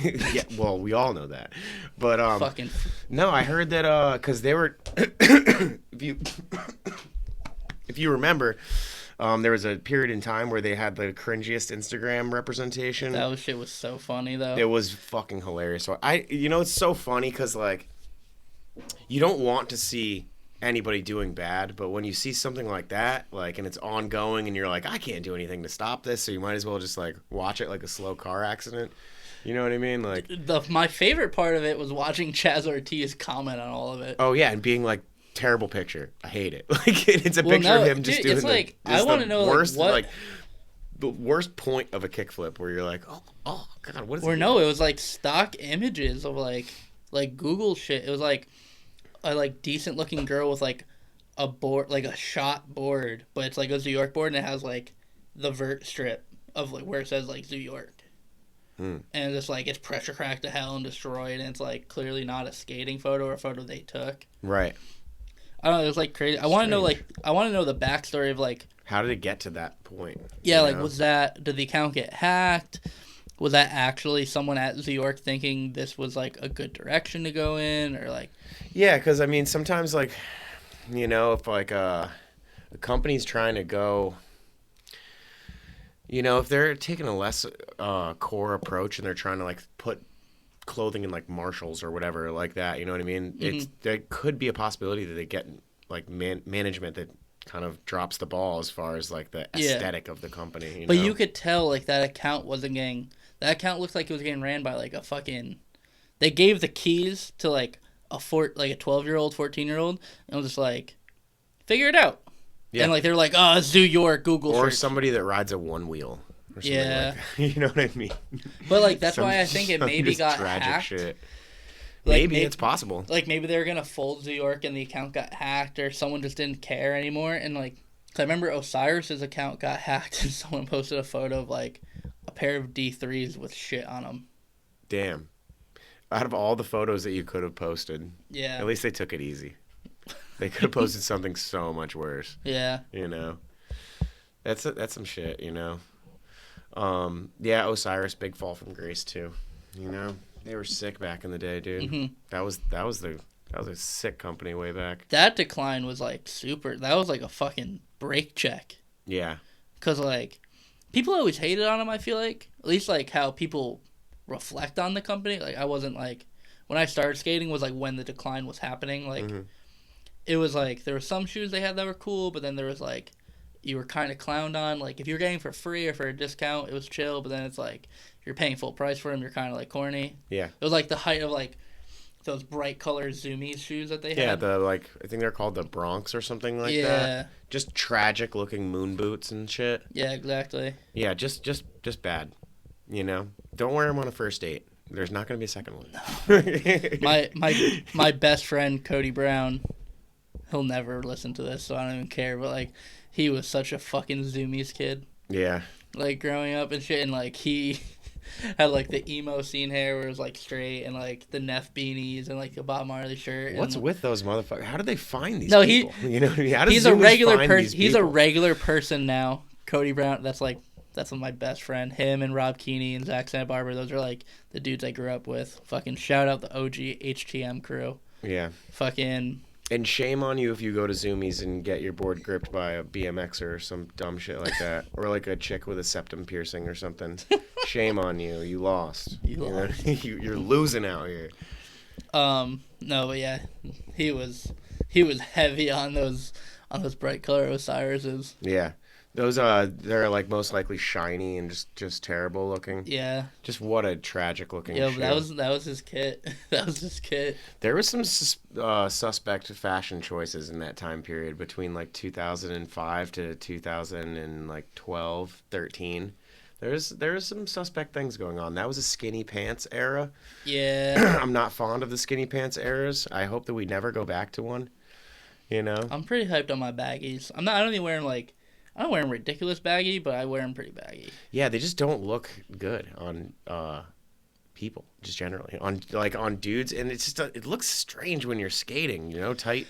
Yeah, well, we all know that. But Fucking no, I heard that cuz they were if you remember, there was a period in time where they had the cringiest Instagram representation. that shit was so funny though. It was fucking hilarious. So it's so funny cuz like you don't want to see anybody doing bad, but when you see something like that, like, and it's ongoing and you're like, I can't do anything to stop this, so you might as well just like watch it like a slow car accident. You know what I mean? Like My favorite part of it was watching Chaz Ortiz comment on all of it. oh yeah, and being like, terrible picture. I hate it. Like it's a picture of him just doing it's like, I want to know worst, like what. like the worst point of a kickflip where you're like, oh god, what is? Or no, it was like stock images of like Google shit. It was like a like decent looking girl with like a board, like a shot board, but it's like a New York board and it has like the vert strip of like where it says like New York. And it's like it's pressure cracked to hell and destroyed, and it's like clearly not a skating photo or a photo they took. Right. I don't know. It was like crazy. I want to know the backstory of like how did it get to that point? Yeah, like did the account get hacked? Was that actually someone at New York thinking this was like a good direction to go in, or like? Yeah, because I mean sometimes like, if like a company's trying to go. If they're taking a less core approach and they're trying to like put clothing in like Marshalls or whatever like that, you know what I mean? Mm-hmm. There could be a possibility that they get like management that kind of drops the ball as far as like the aesthetic of the company. But you could tell like that account wasn't getting. That account looked like it was getting ran by like a fucking. They gave the keys to like a 12-year-old, 14-year-old, and was just like, figure it out. Yeah. And like they're like, oh, it's New York, Google or search. Somebody that rides a one wheel. Or something yeah, like you know what I mean. But like that's why I think it maybe got tragic hacked. Shit. Like, maybe it's possible. Like maybe they were gonna fold New York and the account got hacked, or someone just didn't care anymore. And like, 'cause I remember Osiris's account got hacked, and someone posted a photo of like a pair of D3s with shit on them. Damn. Out of all the photos that you could have posted, yeah, at least they took it easy. They could have posted something so much worse. Yeah. That's some shit, Yeah, Osiris, big fall from grace too. They were sick back in the day, dude. Mm-hmm. That was a sick company way back. That decline was like super. That was like a fucking brake check. Yeah. 'Cause like people always hated on them. I feel like at least like how people reflect on the company. Like I wasn't like when I started skating was like when the decline was happening. Like. Mm-hmm. It was like there were some shoes they had that were cool, but then there was like you were kind of clowned on. Like if you're getting for free or for a discount, it was chill. But then it's like if you're paying full price for them, you're kind of like corny. Yeah. It was like the height of like those bright color Zoomies shoes that they had. Yeah, I think they're called the Bronx or something like that. Yeah. Just tragic looking moon boots and shit. Yeah, exactly. Yeah, just bad. Don't wear them on a first date. There's not going to be a second one. No. My best friend Cody Brown. He'll never listen to this, so I don't even care. But, like, he was such a fucking Zoomies kid. Yeah. Like, growing up and shit. And, like, he had, like, the emo scene hair where it was, like, straight. And, like, the Neff beanies and, like, the Bob Marley shirt. What's with those motherfuckers? How do they find these people? How does he's a regular person. He's a regular person now. Cody Brown, that's my best friend. Him and Rob Keeney and Zach Santa Barbara. Those are, like, the dudes I grew up with. Fucking shout out the OG HTM crew. Yeah. Fucking... And shame on you if you go to Zoomies and get your board gripped by a BMXer or some dumb shit like that. Or like a chick with a septum piercing or something. Shame on you. You lost. You're losing out here. No, but yeah. He he was heavy on those bright color Osiris's. Yeah. Those they're like most likely shiny and just terrible looking. Yeah. Just what a tragic looking Yeah, shoe. that was his kit. That was his kit. There was some suspect fashion choices in that time period between like 2005 to 2012, 13. There's some suspect things going on. That was a skinny pants era. Yeah. I'm not fond of the skinny pants eras. I hope that we never go back to one. You know? I'm pretty hyped on my baggies. I don't even wear them like I don't wear them ridiculous baggy, but I wear them pretty baggy. Yeah, they just don't look good on people, just generally on dudes, and it's just it looks strange when you're skating. You know, tight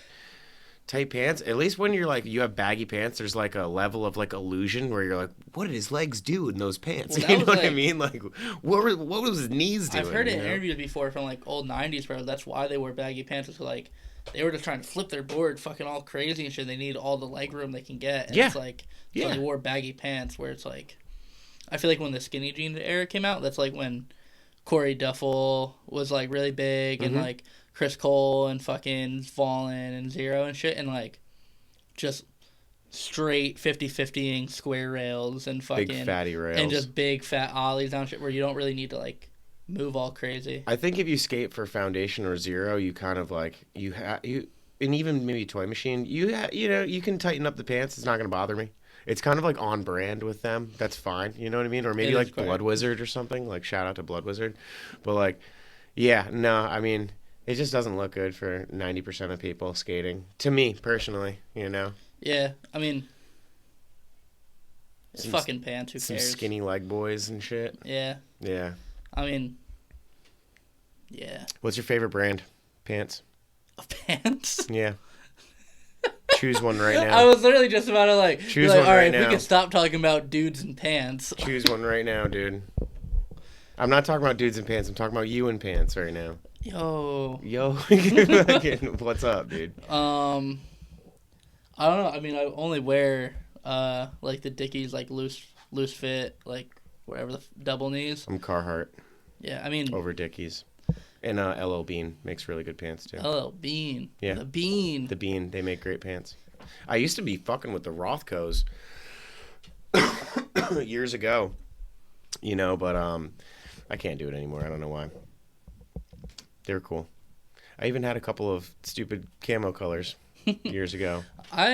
pants. At least when you're like you have baggy pants, there's like a level of like illusion where you're like, what did his legs do in those pants? Well, you know what I mean? Like, what was his knees doing? I've heard it in interviews before from like old '90s pros. That's why they wear baggy pants. Is like they were just trying to flip their board, fucking all crazy and shit. They need all the leg room they can get. And it's like so they wore baggy pants. Where it's like, I feel like when the skinny jeans era came out, that's like when Corey Duffel was like really big and like Chris Cole and fucking Fallen and Zero and shit and like just straight 50-50ing square rails and fucking big fatty rails and just big fat ollies down shit where you don't really need to like move all crazy. I think if you skate for Foundation or Zero, you kind of like you and even maybe Toy Machine, you know you can tighten up the pants. It's not gonna bother me. It's kind of like on brand with them. That's fine. You know what I mean? Or maybe like Blood Wizard or something. Like shout out to Blood Wizard. But like, yeah, no, I mean, it just doesn't look good for 90% of people skating. To me personally, you know. Yeah, I mean, it's fucking pants. Who some cares? Some skinny leg boys and shit. Yeah. Yeah. I mean, yeah. What's your favorite brand? Pants. Of pants? Yeah. Choose one right now. I was literally just about to like choose like, one all right now. If we can stop talking about dudes in pants. Choose one right now, dude. I'm not talking about dudes in pants. I'm talking about you in pants right now. Yo. What's up, dude? I don't know. I mean, I only wear like the Dickies, like loose fit, like whatever the double knees. I'm Carhartt. Yeah, I mean over Dickies. And LL Bean makes really good pants too. LL Bean. Yeah. The Bean. The Bean. They make great pants. I used to be fucking with the Rothkos years ago, you know, but I can't do it anymore. I don't know why. They were cool. I even had a couple of stupid camo colors years ago.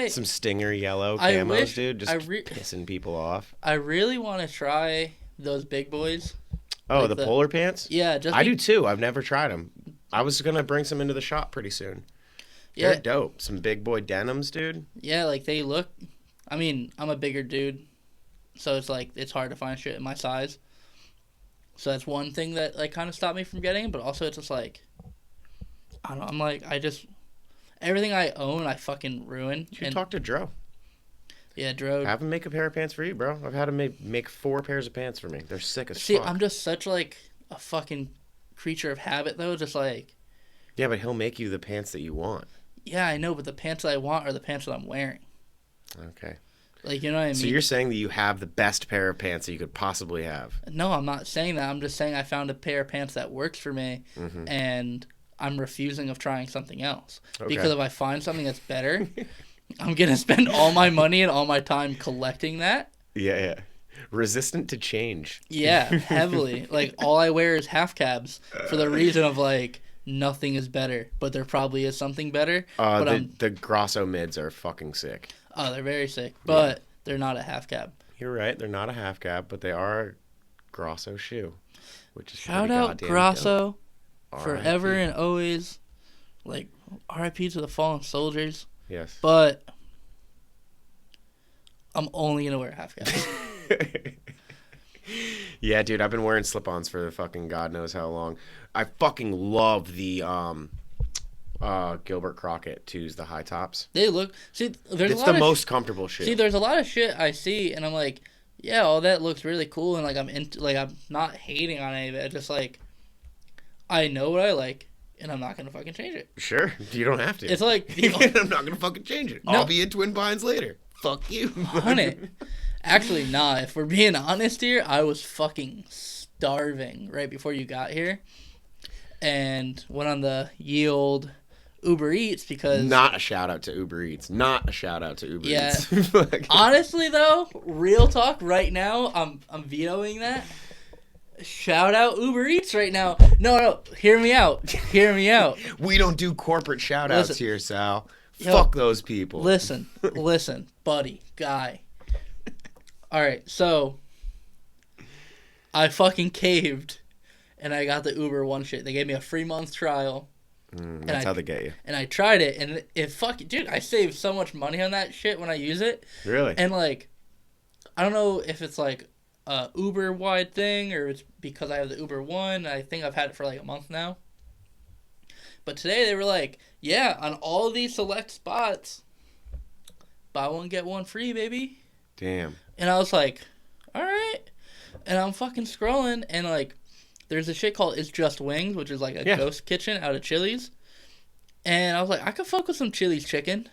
Some Stinger yellow camos, dude, just pissing people off. I really want to try those big boys. Oh, like the polar pants? Yeah. I do too. I've never tried them. I was going to bring some into the shop pretty soon. Yeah. They're dope. Some big boy denims, dude. Yeah, like they look... I mean, I'm a bigger dude, so it's like it's hard to find shit in my size. So that's one thing that like kind of stopped me from getting it, but also it's just like... I don't know. I'm like, I just... Everything I own, I fucking ruin. You should talk to Dro. Yeah, Dro. Have him make a pair of pants for you, bro. I've had him make 4 pairs of pants for me. They're sick as fuck. See, I'm just such like a fucking creature of habit, though. Just like... Yeah, but he'll make you the pants that you want. Yeah, I know, but the pants that I want are the pants that I'm wearing. Okay. Like, you know what I mean? So you're saying that you have the best pair of pants that you could possibly have? No, I'm not saying that. I'm just saying I found a pair of pants that works for me, and I'm refusing of trying something else. Okay. Because if I find something that's better, I'm going to spend all my money and all my time collecting that. Yeah. Resistant to change. Yeah, heavily. Like, all I wear is half cabs for the reason of, like, nothing is better, but there probably is something better. But the Grosso mids are fucking sick. Oh, they're very sick, but they're not a half cab. You're right, they're not a half cab, but they are a Grosso shoe, which is shout out Grosso, forever and always. Like, R.I.P. to the fallen soldiers. Yes, but I'm only gonna wear half cabs. Yeah, dude, I've been wearing slip-ons for fucking God knows how long. I fucking love the Gilbert Crockett 2s, the high tops. They look... See, there's it's the most comfortable shit. See, there's a lot of shit I see, and I'm like, yeah, all that looks really cool, and, like, I'm not hating on any of it. It's just, like, I know what I like, and I'm not gonna fucking change it. Sure, you don't have to. It's like... I'm not gonna fucking change it. No. I'll be in Twin Pines later. Fuck you. On it. Actually, nah, if we're being honest here, I was fucking starving right before you got here. And went on the ye old Uber Eats because Not a shout out to Uber Eats. Not a shout out to Uber yeah. Eats. Honestly though, real talk right now, I'm vetoing that. Shout out Uber Eats right now. No, hear me out. Hear me out. We don't do corporate shout outs Listen. here, Sal. Yo, Fuck those people. Listen, buddy, guy. All right, so I fucking caved, and I got the Uber One shit. They gave me a free month trial. That's how they get you. And I tried it, and dude, I saved so much money on that shit when I use it. Really? And like, I don't know if it's like a Uber wide thing or it's because I have the Uber One. I think I've had it for like a month now. But today they were like, yeah, on all these select spots, buy one get one free, baby. Damn. And I was like, all right. And I'm fucking scrolling, and like, there's a shit called It's Just Wings, which is like a ghost kitchen out of Chili's. And I was like, I could fuck with some Chili's chicken.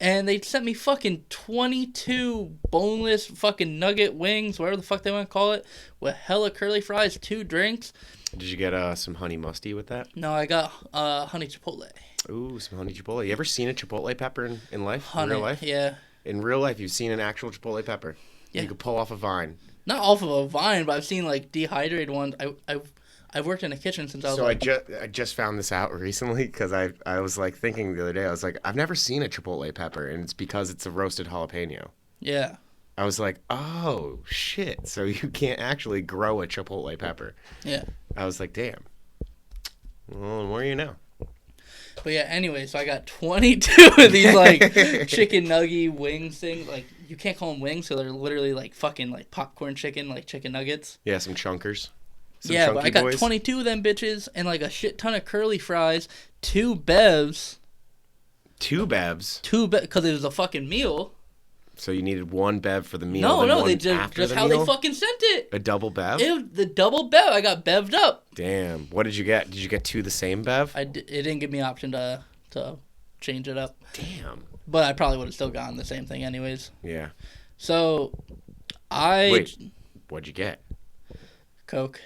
And they sent me fucking 22 boneless fucking nugget wings, whatever the fuck they want to call it, with hella curly fries, 2 drinks. Did you get some honey musty with that? No, I got honey chipotle. Ooh, some honey chipotle. You ever seen a chipotle pepper in life? Honey, in real life? yeah. In real life, you've seen an actual chipotle pepper. Yeah. You could pull off a vine. Not off of a vine, but I've seen like dehydrated ones. I've worked in a kitchen since I was like... I just found this out recently because I was like thinking the other day, I was like, I've never seen a chipotle pepper, and it's because it's a roasted jalapeno. Yeah. I was like, oh, shit. So you can't actually grow a chipotle pepper. Yeah. I was like, damn. Well, where are you now? But yeah, anyway, so I got 22 of these, like, chicken nugget wings things. Like, you can't call them wings, so they're literally, like, fucking, like, popcorn chicken, like, chicken nuggets. Yeah, some chunkers. Some yeah, but I got boys. 22 of them bitches and, like, a shit ton of curly fries, 2 bevs. 2 bevs? Because it was a fucking meal. So you needed 1 bev for the meal. No, they just how meal? they fucking sent it. A double bev? The double bev. I got bevved up. Damn. What did you get? Did you get 2 the same bev? It didn't give me an option to change it up. Damn. But I probably would have still gotten the same thing anyways. Yeah. So, Wait, what'd you get? Coke.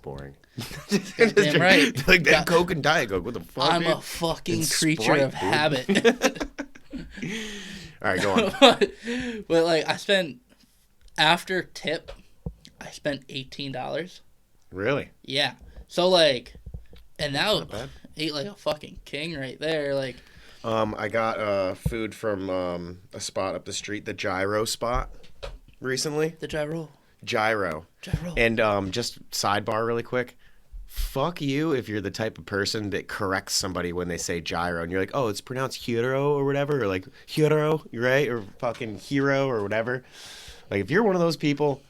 Boring. Damn right. Like that Coke and Diet Coke. What the fuck? I'm dude? a fucking And creature Sprite, of dude. habit. All right, go on. but like, I spent, after tip, I spent $18. Really? Yeah. So like, and that Not bad. ate like a fucking king right there. Like, I got food from a spot up the street, the Gyro spot, recently. the gyro. Gyro. And just sidebar really quick. Fuck you if you're the type of person that corrects somebody when they say gyro and you're like, oh, it's pronounced hero or whatever, or like hero, right? Or fucking hero or whatever. Like, if you're one of those people,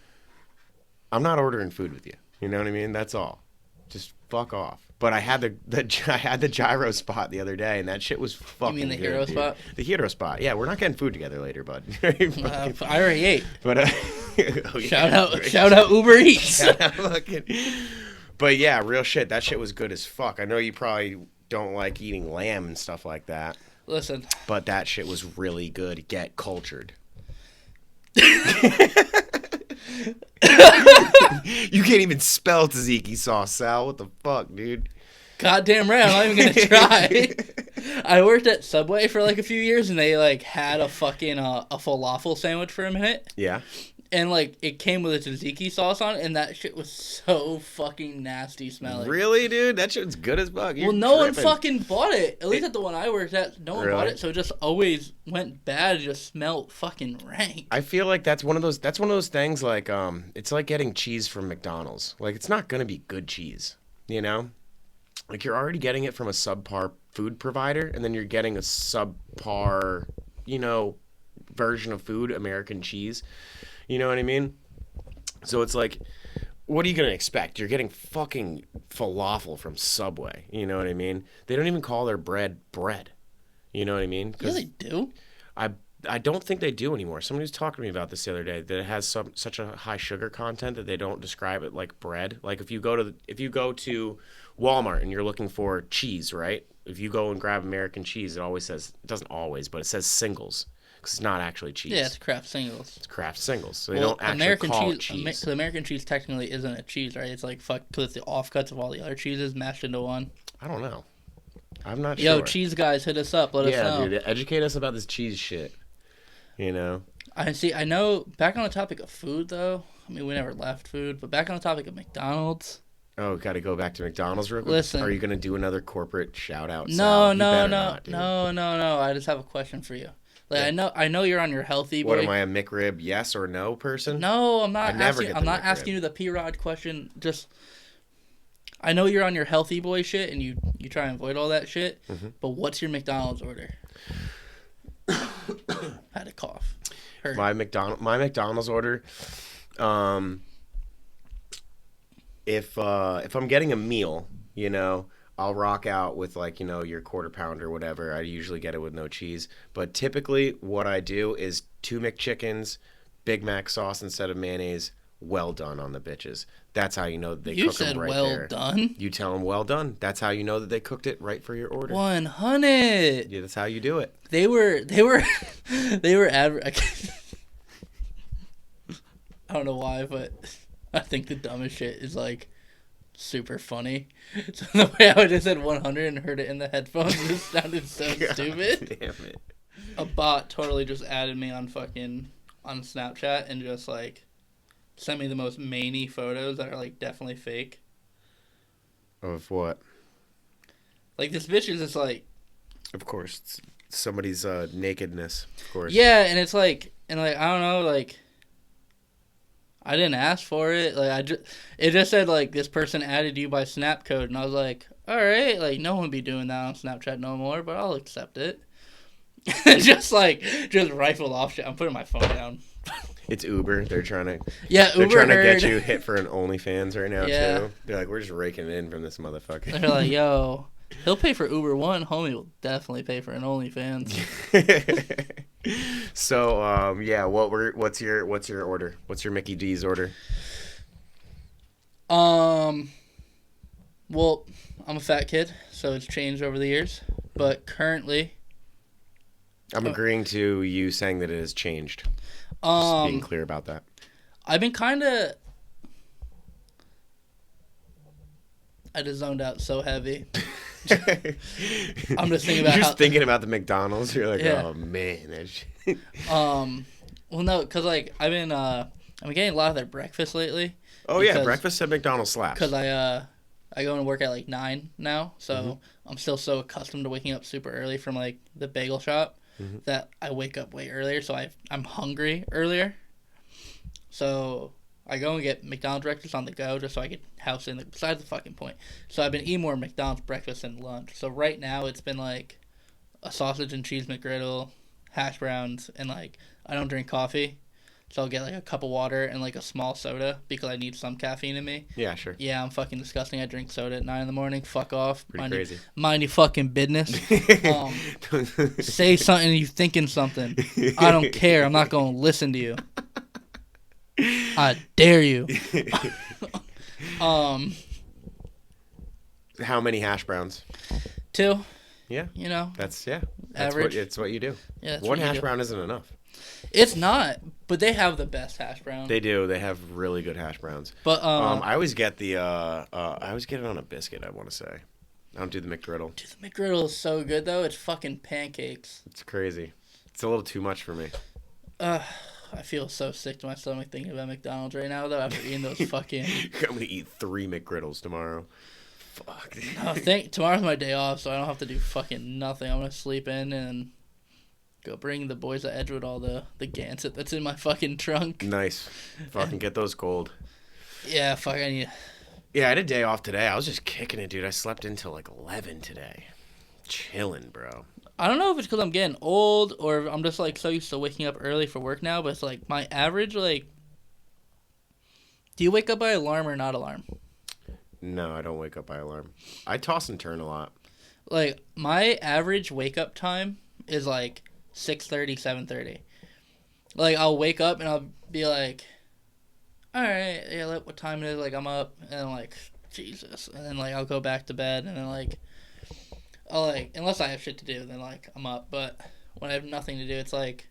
I'm not ordering food with you. You know what I mean? That's all. Just fuck off. But I had the gyro spot the other day, and that shit was fucking. You mean the good, hero dude. spot? The hero spot. Yeah, we're not getting food together later, bud. I already ate. But oh, yeah. Shout out Uber Eats. Shout out fucking. But yeah, real shit. That shit was good as fuck. I know you probably don't like eating lamb and stuff like that. Listen. But that shit was really good. Get cultured. You can't even spell tzatziki sauce, Sal. What the fuck, dude? Goddamn right, I'm not even gonna try. I worked at Subway for like a few years, and they like had a fucking a falafel sandwich for a minute. Yeah. And like it came with a tzatziki sauce on it, and that shit was so fucking nasty smelling. Really, dude? That shit's good as fuck. Well, no one fucking bought it. At least at the one I worked at, no one bought it, so it just always went bad. It just smelled fucking rank. I feel like that's one of those things like it's like getting cheese from McDonald's. Like, it's not gonna be good cheese, you know? Like, you're already getting it from a subpar food provider, and then you're getting a subpar, you know, version of food, American cheese. You know what I mean? So it's like, what are you going to expect? You're getting fucking falafel from Subway. You know what I mean? They don't even call their bread. You know what I mean? Yeah, they do. I don't think they do anymore. Somebody was talking to me about this the other day, that it has such a high sugar content that they don't describe it like bread. Like, if you go to Walmart and you're looking for cheese, right? If you go and grab American cheese, it doesn't always, but it says singles. Because it's not actually cheese. Yeah, it's Kraft singles. It's Kraft singles. So they don't actually call it cheese. So American cheese technically isn't a cheese, right? It's like because it's the offcuts of all the other cheeses mashed into one. I don't know. I'm not Yo, sure. cheese guys, hit us up. Let us know. Yeah, dude, educate us about this cheese shit. You know? I know, back on the topic of food, though. I mean, we never left food, but back on the topic of McDonald's. Oh, got to go back to McDonald's real quick? Listen. Are you going to do another corporate shout-out? No. Not, No. I just have a question for you. Like, Yeah. I know you're on your healthy boy. What, am I a McRib yes or no person? No, I'm not. I'm not McRib. asking you the P-Rod question. Just, I know you're on your healthy boy shit, and you try and avoid all that shit. Mm-hmm. But what's your McDonald's order? Had a cough. Hurt. My McDonald's order. If I'm getting a meal, you know, I'll rock out with, like, you know, your quarter pounder or whatever. I usually get it with no cheese. But typically what I do is 2 McChickens, Big Mac sauce instead of mayonnaise, well done on the bitches. That's how you know that they cook them right there. You said well done? You tell them well done. That's how you know that they cooked it right for your order. 100. Yeah, that's how you do it. They were I don't know why, but I think the dumbest shit is, like, super funny. So the way I just said 100 and heard it in the headphones just sounded so stupid. Damn it. A bot totally just added me on Snapchat and just, like, sent me the most many photos that are, like, definitely fake. Of what? Like, this bitch is just, like... Of course. It's somebody's nakedness, of course. Yeah, and it's, like... And, like, I don't know, like... I didn't ask for it. Like, it just said, like, this person added you by Snap code, and I was like, all right, like, no one be doing that on Snapchat no more, but I'll accept it. just rifled off shit. I'm putting my phone down. It's Uber. They're trying to Uber get you hit for an OnlyFans right now, Yeah. too. They're like, we're just raking it in from this motherfucker. They're like, yo, he'll pay for Uber One. Homie will definitely pay for an OnlyFans. So, yeah, what's your order? What's your Mickey D's order? Well, I'm a fat kid, so it's changed over the years. But currently, I'm agreeing to you saying that it has changed. Just being clear about that. I've been kind of... I just zoned out so heavy. I'm just thinking about thinking about the McDonald's. You're like, Yeah. oh man, that shit. Well, no, because, like, I've been getting a lot of their breakfast lately. Oh yeah, breakfast at McDonald's slaps. Because I go and work at like 9 now, so I'm still so accustomed to waking up super early from, like, the bagel shop that I wake up way earlier, so I'm hungry earlier. So I go and get McDonald's breakfast on the go just so I can house in. Besides the fucking point. So I've been eating more McDonald's breakfast than lunch. So right now it's been, like, a sausage and cheese McGriddle, hash browns, and, like, I don't drink coffee. So I'll get, like, a cup of water and, like, a small soda because I need some caffeine in me. Yeah, sure. Yeah, I'm fucking disgusting. I drink soda at 9 in the morning. Fuck off. Pretty crazy. Mind your fucking business. Say something you thinking something. I don't care. I'm not going to listen to you. I dare you. How many hash browns? 2. Yeah. You know. That's average. It's what you do. Yeah. One hash brown isn't enough. It's not, but they have the best hash brown. They do. They have really good hash browns. But I always get the I always get it on a biscuit, I want to say. I don't do the McGriddle. Dude, the McGriddle is so good though. It's fucking pancakes. It's crazy. It's a little too much for me. I feel so sick to my stomach thinking about McDonald's right now though after eating those fucking I'm going to eat 3 McGriddles tomorrow. Fuck. No, tomorrow's my day off, so I don't have to do fucking nothing. I'm gonna sleep in and go bring the boys at Edgewood all the Gansett that's in my fucking trunk. Nice. Fucking get those cold. Yeah, fuck, I need... Yeah, I had a day off today. I was just kicking it, dude. I slept until like 11 today. Chilling, bro. I don't know if it's because I'm getting old or I'm just, like, so used to waking up early for work now, but it's, like, my average, like... Do you wake up by alarm or not alarm? No, I don't wake up by alarm. I toss and turn a lot. Like, my average wake-up time is, like... 6:30, 7:30. Like, I'll wake up and I'll be like, all right, yeah, what time it is? Like, I'm up, and I'm like, Jesus. And then, like, I'll go back to bed, and then, like, I'll, like, unless I have shit to do, then, like, I'm up. But when I have nothing to do, it's like,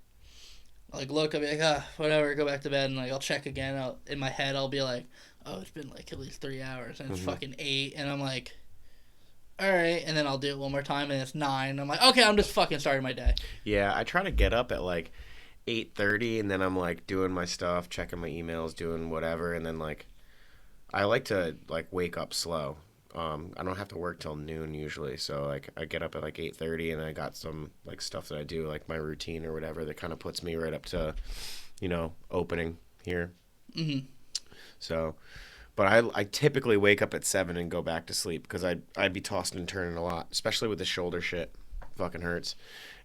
I'll, like, look, I'll be like, whatever, go back to bed, and, like, I'll check again. In my head, I'll be like, oh, it's been, like, at least 3 hours, and it's fucking 8, and I'm like, all right, and then I'll do it one more time, and it's 9. I'm like, okay, I'm just fucking starting my day. Yeah, I try to get up at like 8:30, and then I'm like doing my stuff, checking my emails, doing whatever, and then like I like to like wake up slow. I don't have to work till noon usually, so like I get up at like 8:30, and I got some like stuff that I do, like my routine or whatever, that kind of puts me right up to, opening here. Mm-hmm. So, but I typically wake up at 7 and go back to sleep because I'd be tossing and turning a lot, especially with the shoulder shit. Fucking hurts.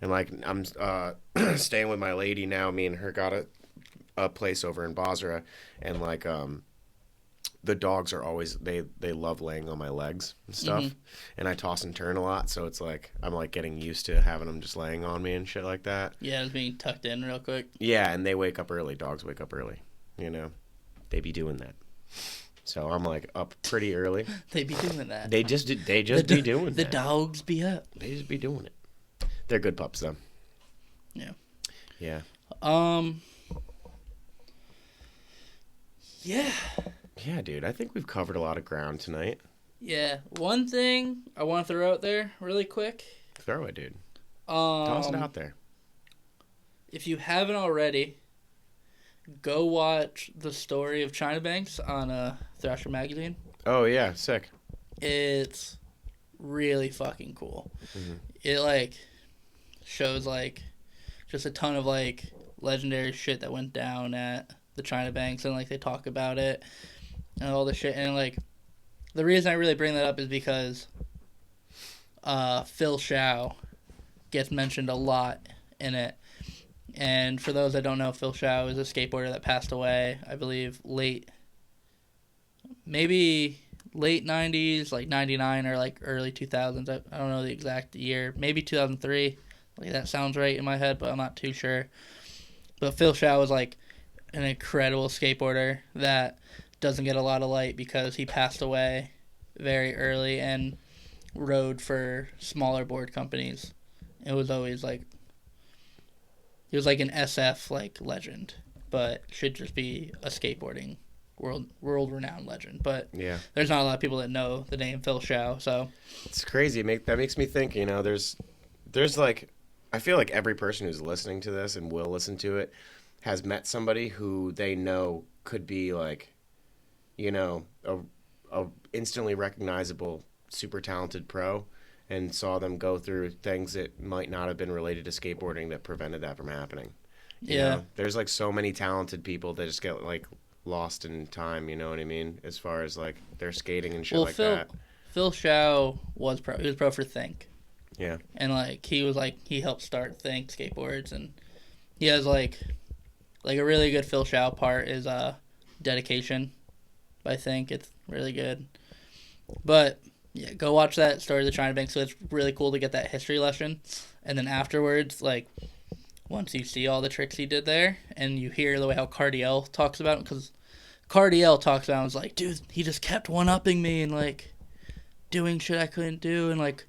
And like I'm staying with my lady now. Me and her got a place over in Basra, and like the dogs are always they love laying on my legs and stuff, and I toss and turn a lot, so it's like I'm like getting used to having them just laying on me and shit like that. Yeah, it's being tucked in real quick. Yeah, and they wake up early. Dogs wake up early. They be doing that. So I'm like up pretty early. They be doing that. They just be doing that. The dogs be up. They just be doing it. They're good pups though. Yeah. Yeah. Yeah. Yeah, dude. I think we've covered a lot of ground tonight. Yeah. One thing I want to throw out there really quick. Throw it, dude. Toss it out there. If you haven't already, go watch The Story of China Banks on Thrasher Magazine. Oh, yeah. Sick. It's really fucking cool. Mm-hmm. It, like, shows, like, just a ton of, like, legendary shit that went down at the China Banks, and, like, they talk about it and all the shit. And, like, the reason I really bring that up is because Phil Shao gets mentioned a lot in it. And for those that don't know, Phil Shao is a skateboarder that passed away, I believe, late 90s, like 99 or like early 2000s. I don't know the exact year. Maybe 2003. Like that sounds right in my head, but I'm not too sure. But Phil Shao was like an incredible skateboarder that doesn't get a lot of light because he passed away very early and rode for smaller board companies. It was always like he was like an SF like legend, but should just be a skateboarding world renowned legend. But yeah, there's not a lot of people that know the name Phil Shao, so it's crazy. That makes me think. There's like, I feel like every person who's listening to this and will listen to it has met somebody who they know could be like, a instantly recognizable, super talented pro, and saw them go through things that might not have been related to skateboarding that prevented that from happening. You know? There's like so many talented people that just get like lost in time, you know what I mean? As far as like their skating and shit that. Phil Shao was pro. He was pro for Think. Yeah. And like he helped start Think skateboards, and he has like a really good Phil Shao part is Dedication by Think. It's really good. But yeah, go watch that Story of the China Bank. So it's really cool to get that history lesson. And then afterwards, like, once you see all the tricks he did there, and you hear the way how Cardiel talks about it, because Cardiel talks about it, was like, dude, he just kept one-upping me and, like, doing shit I couldn't do. And, like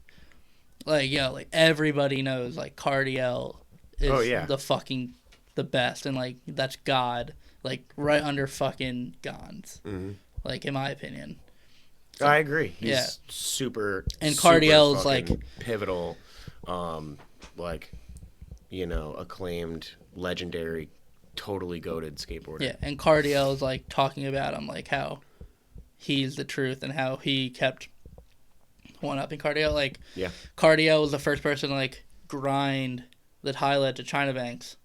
everybody knows, like, Cardiel is the best. And, like, that's God, like, right under fucking Gons. Mm-hmm. Like, in my opinion. So, I agree. He's super, and Cardiel's like pivotal, acclaimed, legendary, totally goated skateboarder. Yeah, and Cardiel's like talking about him, like how he's the truth and how he kept one up in Cardiel. Like, Cardiel was the first person to like grind the high ledge to China Banks,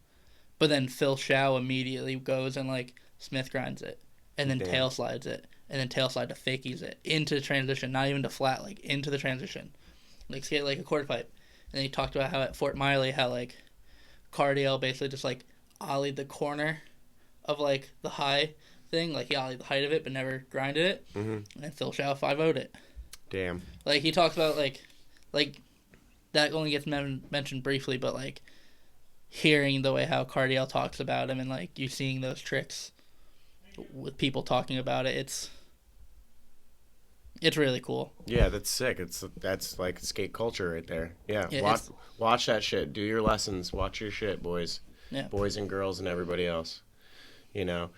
but then Phil Shao immediately goes and like Smith grinds it and then tail slides it. And then tail slide to fakies it into the transition, not even to flat, like into the transition, like skate like a quarter pipe. And then he talked about how at Fort Miley, how like Cardiel basically just like ollied the corner of like the high thing, like he ollied the height of it but never grinded it. Mm-hmm. And then Phil Shao 5-0'd it. Damn. Like he talks about like that only gets mentioned briefly, but like hearing the way how Cardiel talks about him and like you seeing those tricks with people talking about it, it's really cool. Yeah, that's sick. That's like skate culture right there. Yeah, watch that shit. Do your lessons. Watch your shit, boys. Yeah. Boys and girls and everybody else. Really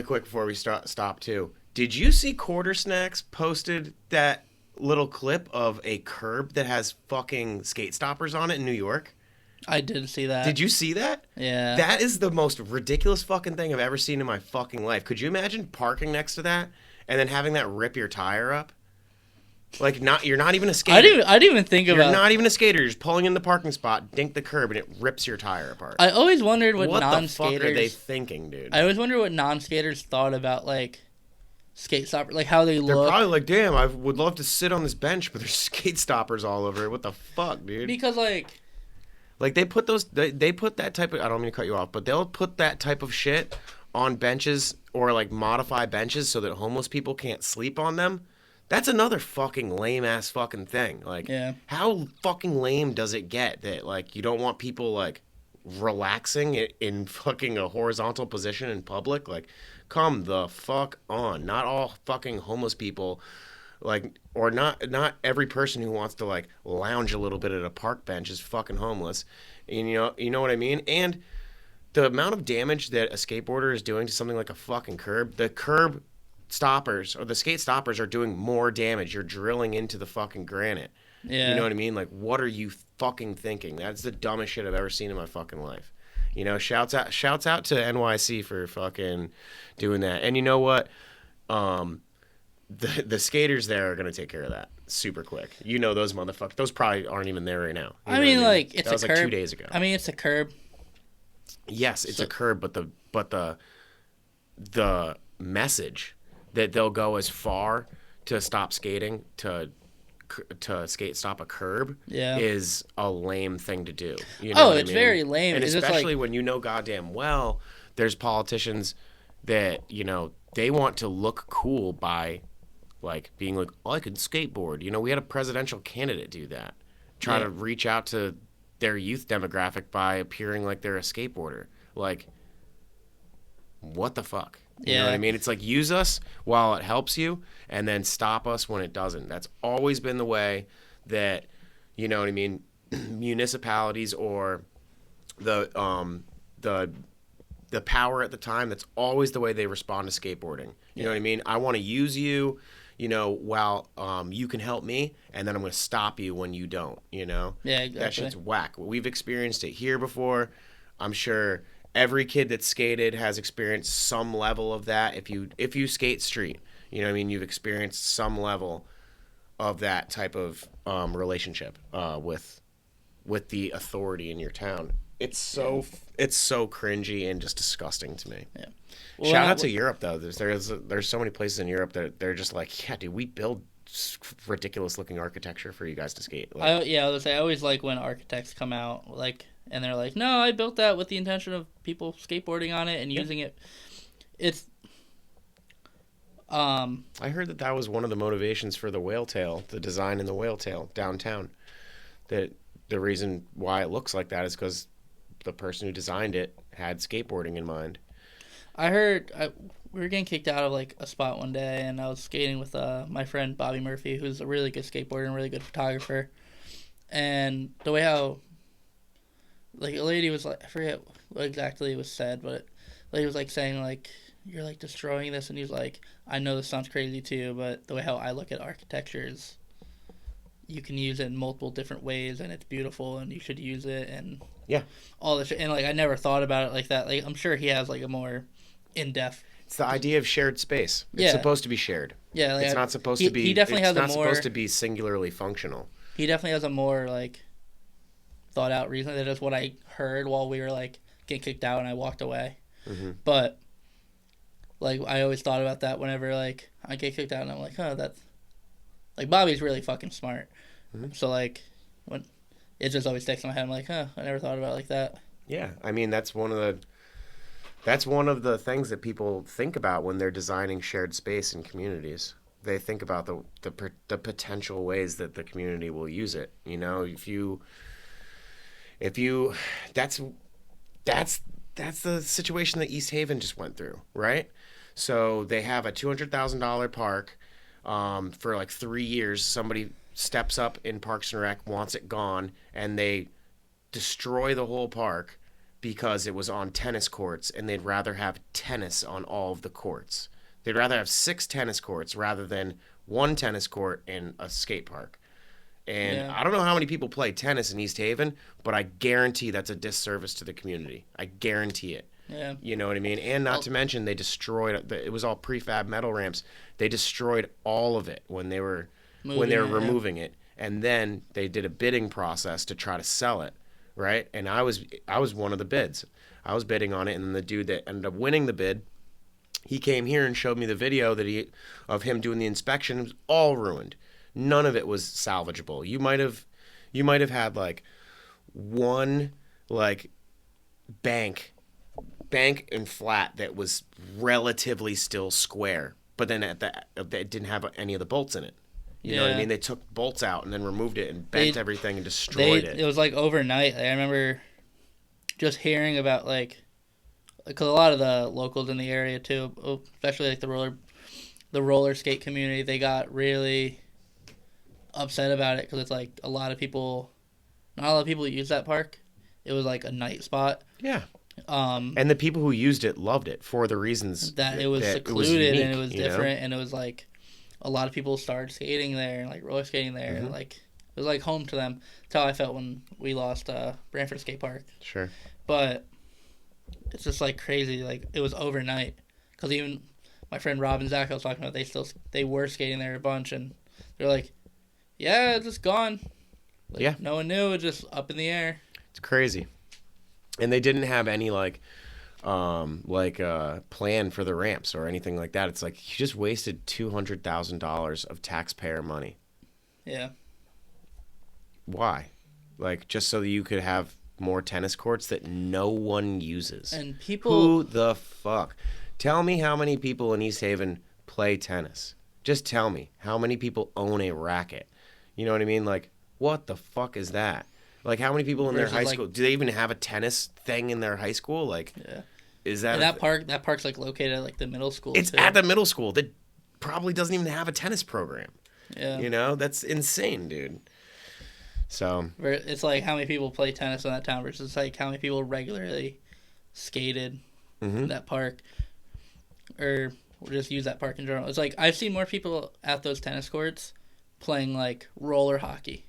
quick before we stop too. Did you see Quarter Snacks posted that little clip of a curb that has fucking skate stoppers on it in New York? I did see that. Did you see that? Yeah. That is the most ridiculous fucking thing I've ever seen in my fucking life. Could you imagine parking next to that and then having that rip your tire up? Like, you're not even a skater. I didn't even think about. You're not even a skater. You're just pulling in the parking spot, dink the curb, and it rips your tire apart. I always wondered what non-skaters. What the fuck are they thinking, dude? I always wonder what non-skaters thought about like skate stopper, like how they look. They're probably like, damn, I would love to sit on this bench, but there's skate stoppers all over it. What the fuck, dude? Because like they put they put that type of, I don't mean to cut you off, but they'll put that type of shit on benches or like modify benches so that homeless people can't sleep on them. That's another fucking lame ass fucking thing. Like, yeah. How fucking lame does it get that like you don't want people like relaxing in fucking a horizontal position in public? Like, come the fuck on. Not all fucking homeless people, like, or not every person who wants to like lounge a little bit at a park bench is fucking homeless. And you know what I mean? And the amount of damage that a skateboarder is doing to something like a fucking curb, the curb stoppers or the skate stoppers are doing more damage. You're drilling into the fucking granite. Yeah. You know what I mean? Like, what are you fucking thinking? That's the dumbest shit I've ever seen in my fucking life. You know, shouts out to NYC for fucking doing that. And you know what? The skaters there are gonna take care of that super quick. You know those motherfuckers. Those probably aren't even there right now. I mean, like, it's that was a like curb. 2 days ago. I mean, it's a curb. Yes, it's a curb, but the message that they'll go as far to stop skating to stop a curb is a lame thing to do. You know it's very lame. And it's especially when you know goddamn well there's politicians that, you know, they want to look cool by like being like, oh, I can skateboard. You know, we had a presidential candidate do that. Try to reach out to their youth demographic by appearing like they're a skateboarder. Like, what the fuck? You know what I mean? It's like, use us while it helps you and then stop us when it doesn't. That's always been the way that, you know what I mean, municipalities or the power at the time, that's always the way they respond to skateboarding. You know what I mean? I want to use you, you know, while you can help me, and then I'm going to stop you when you don't, you know? Yeah, exactly. That shit's whack. We've experienced it here before. I'm sure every kid that's skated has experienced some level of that. If you skate street, you know what I mean, you've experienced some level of that type of relationship with the authority in your town. It's so cringy and just disgusting to me. Yeah. Well, shout out to Europe though. There's so many places in Europe that they're just like, yeah, dude, we build ridiculous looking architecture for you guys to skate. Like, I always like when architects come out like, and they're like, no, I built that with the intention of people skateboarding on it and using it. It's I heard that was one of the motivations for the whale tail, the design in the whale tail downtown. That the reason why it looks like that is because the person who designed it had skateboarding in mind. I heard we were getting kicked out of like a spot one day, and I was skating with my friend Bobby Murphy, who's a really good skateboarder and really good photographer. And the way how, like, a lady was like, I forget what exactly was said, but a lady was like saying like, you're like destroying this, and he's like, I know this sounds crazy too, but the way how I look at architecture is you can use it in multiple different ways, and it's beautiful, and you should use it, and all this shit. And like, I never thought about it like that. Like, I'm sure he has like a more in-depth. It's the idea of shared space. It's supposed to be shared. Yeah, like, it's not supposed to be. He definitely has a more. It's not supposed to be singularly functional. He definitely has a more like thought out reason. That is what I heard while we were like getting kicked out, and I walked away. Mm-hmm. But like, I always thought about that whenever like I get kicked out, and I'm like, oh, that's like Bobby's really fucking smart. Mm-hmm. So like when it just always sticks in my head, I'm like, huh, I never thought about it like that. Yeah, I mean that's one of the things that people think about when they're designing shared space in communities. They think about the potential ways that the community will use it. You know, if you that's the situation that East Haven just went through, right? So they have a $200,000 park for like 3 years. Somebody steps up in Parks and Rec, wants it gone, and they destroy the whole park because it was on tennis courts, and they'd rather have tennis on all of the courts. They'd rather have 6 tennis courts rather than one tennis court, and a skate park. And Yeah. I don't know how many people play tennis in East Haven, but I guarantee that's a disservice to the community. I guarantee it. Yeah. You know what I mean? And not to mention, they destroyed it was all prefab metal ramps. They destroyed all of it when they were removing it, and then they did a bidding process to try to sell it, right? And I was one of the bids. I was bidding on it, and then the dude that ended up winning the bid, he came here and showed me the video of him doing the inspection. It was all ruined. None of it was salvageable. You might have had like one like bank and flat that was relatively still square, but then it didn't have any of the bolts in it. You know what I mean? They took bolts out and then removed it and bent everything and destroyed it. It was like overnight. I remember just hearing about because a lot of the locals in the area too, especially like the roller skate community, they got really upset about it because it's like not a lot of people use that park. It was like a night spot. Yeah. And the people who used it loved it for the reasons that it was secluded and it was different, and it was like a lot of people started skating there and like roller skating there, and like it was like home to them. That's how I felt when we lost Brantford Skate Park. Sure. But it's just like crazy. Like it was overnight, because even my friend Rob and Zach I was talking about, they were skating there a bunch, and they're like, yeah, it's just gone. Like, yeah. No one knew. It was just up in the air. It's crazy. And they didn't have any plan for the ramps or anything like that. It's like you just wasted $200,000 of taxpayer money. Yeah. Why? Like just so that you could have more tennis courts that no one uses. And people... Who the fuck? Tell me how many people in East Haven play tennis. Just tell me how many people own a racket. You know what I mean? Like, what the fuck is that? Like, how many people in their high school do they even have a tennis thing in their high school? Like, yeah, is that that park's like located at like the middle school? It's at the middle school that probably doesn't even have a tennis program. Yeah, you know, that's insane, dude. So it's like how many people play tennis in that town versus like how many people regularly skated in that park, or just use that park in general. It's like I've seen more people at those tennis courts playing like roller hockey.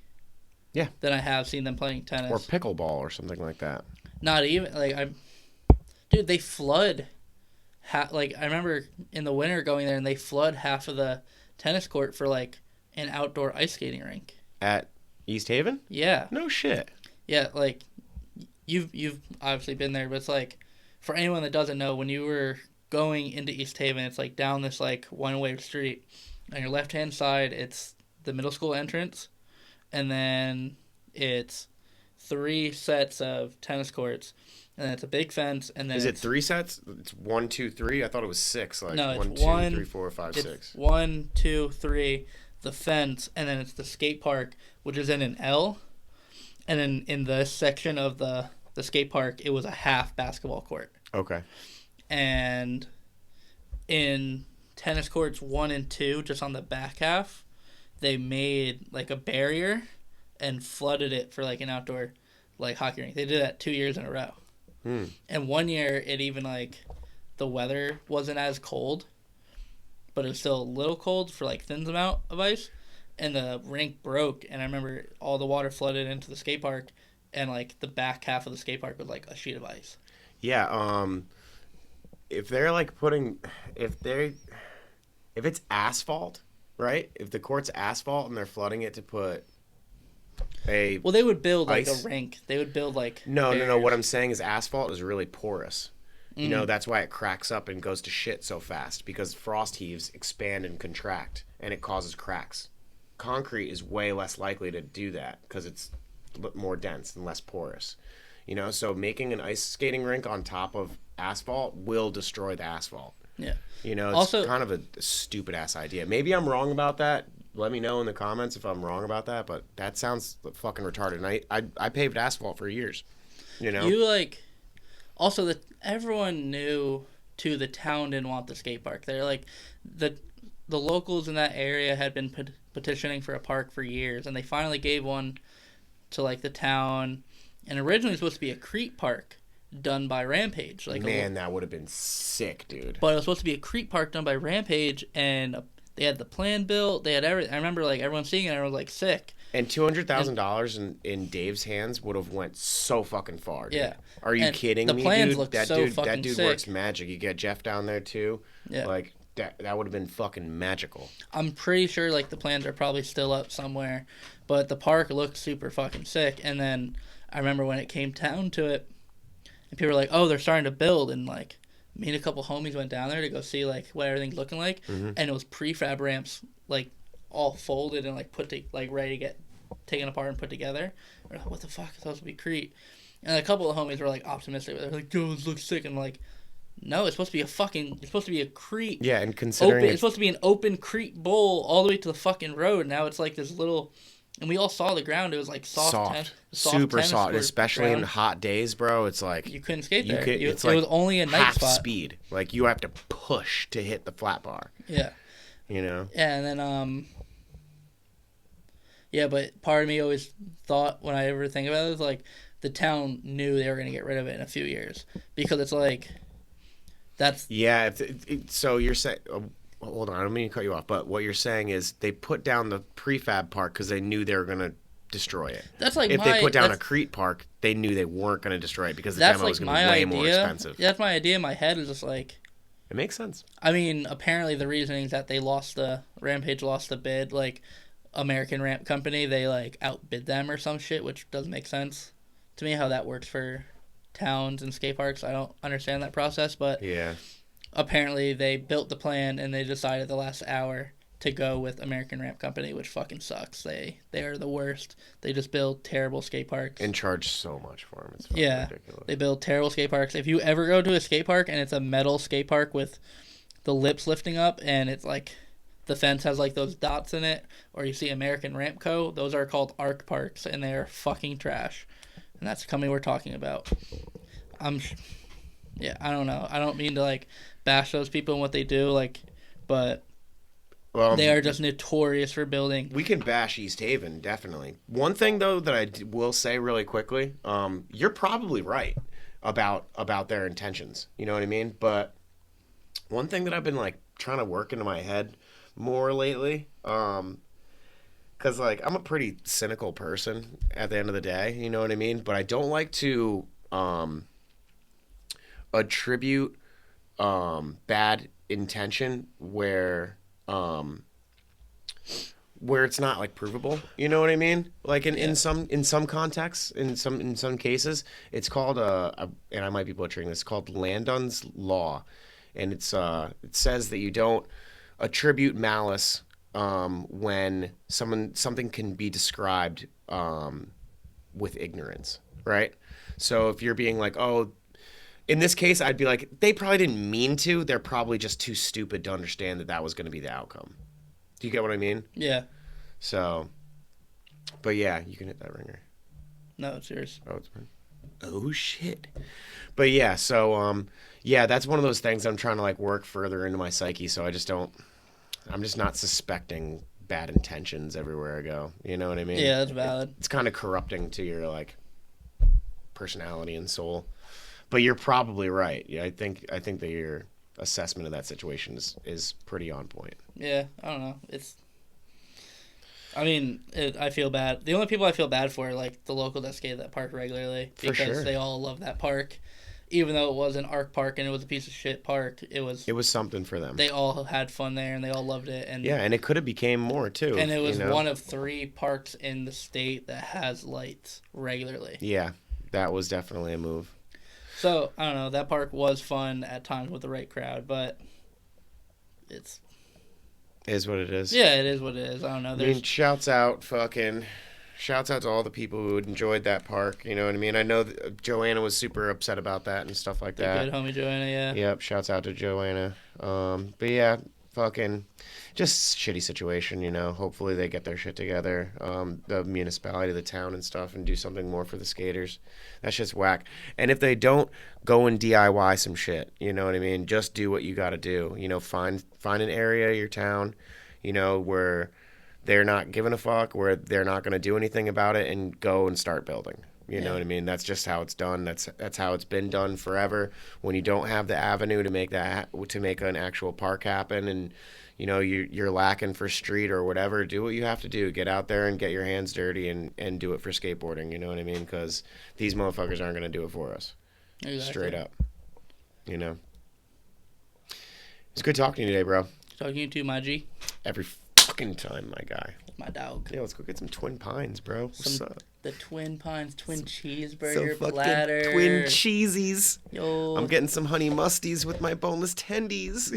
Yeah. Than I have seen them playing tennis. Or pickleball or something like that. Not even, dude, they flood. I remember in the winter going there and they flood half of the tennis court for like an outdoor ice skating rink. At East Haven? Yeah. No shit. Yeah, like, you've obviously been there, but it's like, for anyone that doesn't know, when you were going into East Haven, it's like down this like one-way street. On your left-hand side, it's the middle school entrance. And then it's 3 sets of tennis courts, and then it's a big fence. And then is it 3 sets? It's 1, 2, 3. I thought it was 6. Like no, it's 1, 2, 3, 4, 5, 6. 1, 2, 3. The fence, and then it's the skate park, which is in an L. And then in this section of the skate park, it was a half basketball court. Okay. And in tennis courts 1 and 2, just on the back half, they made like a barrier and flooded it for like an outdoor like hockey rink. They did that 2 years in a row. And 1 year it even like the weather wasn't as cold, but it was still a little cold for like thin amount of ice, and the rink broke, and I remember all the water flooded into the skate park, and like the back half of the skate park was like a sheet of ice. Yeah, if they're like if it's asphalt, right? If the court's asphalt and they're flooding it to put they would build like ice. A rink. They would build like No. What I'm saying is asphalt is really porous. You know, that's why it cracks up and goes to shit so fast, because frost heaves expand and contract, and it causes cracks. Concrete is way less likely to do that because it's more dense and less porous. You know, so making an ice skating rink on top of asphalt will destroy the asphalt. Yeah. You know, it's also kind of a stupid-ass idea. Maybe I'm wrong about that. Let me know in the comments if I'm wrong about that, but that sounds fucking retarded. And I paved asphalt for years, you know? Also, that everyone knew, too, the town didn't want the skate park. They're like, the locals in that area had been petitioning for a park for years, and they finally gave one to, like, the town. And originally it was supposed to be a creek park done by Rampage. Like, man, that would have been sick, dude. But it was supposed to be a creek park done by Rampage, and They had the plan built. They had everything. I remember like everyone seeing it. And everyone was like sick. And $200,000 in Dave's hands would have went so fucking far. Dude. Yeah. Are you And kidding the me, plans dude? looked That so dude, fucking that dude sick. works magic. You get Jeff down there too. Yeah. Like that would have been fucking magical. I'm pretty sure like the plans are probably still up somewhere, but the park looked super fucking sick. And then I remember when it came down to it, and people were like, "Oh, they're starting to build," and like me and a couple homies went down there to go see like what everything's looking like, and it was prefab ramps like all folded and like like ready to get taken apart and put together. We're like, what the fuck is supposed to be Crete? And a couple of homies were like optimistic. They're like, "Yo, this looks sick." And I'm like, no, it's supposed to be it's supposed to be a Crete. Yeah, and considering it's supposed to be an open Crete bowl all the way to the fucking road. Now it's like this little, and we all saw the ground. It was like soft super soft, especially ground. in hot days, bro. It's like You couldn't skate there. It's it like was only a night half spot. speed. Like you have to push to hit the flat bar. Yeah. You know. Yeah, and then yeah, but part of me always thought when I ever think about it is like the town knew they were gonna get rid of it in a few years because it's like that's yeah. So you're saying. Hold on, I don't mean to cut you off, but what you're saying is they put down the prefab park because they knew they were gonna destroy it. That's like if they put down a Crete park, they knew they weren't gonna destroy it because the demo was gonna be way more expensive. That's my idea in my head. Is just like it makes sense. I mean, apparently the reasoning is that Rampage lost the bid. Like American Ramp Company, they like outbid them or some shit, which doesn't make sense to me how that works for towns and skate parks. I don't understand that process, but yeah. Apparently they built the plan and they decided the last hour to go with American Ramp Company, which fucking sucks. They are the worst. They just build terrible skate parks and charge so much for them. It's fucking ridiculous. They build terrible skate parks. If you ever go to a skate park and it's a metal skate park with the lips lifting up and it's like the fence has like those dots in it, or you see American Ramp Co., those are called arc parks and they are fucking trash. And that's the company we're talking about. Yeah, I don't know. I don't mean to like bash those people and what they do, like, but they are just notorious for building. We can bash East Haven, definitely. One thing though that I will say really quickly, you're probably right about their intentions. You know what I mean? But one thing that I've been like trying to work into my head more lately, because like I'm a pretty cynical person at the end of the day. You know what I mean? But I don't like to attribute bad intention where it's not like provable. You know what I mean? Like in some contexts, in some cases, it's called and I might be butchering this. It's called Landon's Law, and it says that you don't attribute malice when something can be described with ignorance, right? So if you're being like, oh, in this case, I'd be like, they probably didn't mean to. They're probably just too stupid to understand that was going to be the outcome. Do you get what I mean? Yeah. So, but yeah, you can hit that ringer. No, it's yours. Oh, it's mine. Oh, shit. But yeah, so, yeah, that's one of those things I'm trying to, like, work further into my psyche, so I'm just not suspecting bad intentions everywhere I go. You know what I mean? Yeah, that's valid. It's kind of corrupting to your, like, personality and soul. But you're probably right. Yeah, I think that your assessment of that situation is pretty on point. Yeah, I don't know. I feel bad. The only people I feel bad for are like the locals that skate at that park regularly because they all love that park. Even though it was an arc park and it was a piece of shit park, it was something for them. They all had fun there and they all loved it. And yeah, and it could have became more too. And it was one of 3 parks in the state that has lights regularly. Yeah, that was definitely a move. So, I don't know, that park was fun at times with the right crowd, but it is what it is. Yeah, it is what it is. I don't know. I mean, shouts out to all the people who enjoyed that park. You know what I mean? I know Joanna was super upset about that and stuff like that. Good homie Joanna, yeah. Yep, shouts out to Joanna. But yeah, fucking just shitty situation, you know. Hopefully they get their shit together, the municipality, the town and stuff, and do something more for the skaters. That shit's whack. And if they don't, go and DIY some shit, you know what I mean? Just do what you gotta do. You know, find an area, your town, you know, where they're not giving a fuck, where they're not gonna do anything about it, and go and start building. You know what I mean? That's just how it's done. That's how it's been done forever. When you don't have the avenue to make an actual park happen, and you know, you're lacking for street or whatever, do what you have to do. Get out there and get your hands dirty and do it for skateboarding. You know what I mean? Because these motherfuckers aren't going to do it for us. Exactly. Straight up. You know? It's good talking to you today, bro. Talking to you too, my G. Every fucking time, my guy. My dog. Yeah, let's go get some Twin Pines, bro. What's up? The Twin Pines Twin Cheeseburger Some platter. Twin Cheesies. Yo. I'm getting some honey musties with my boneless tendies.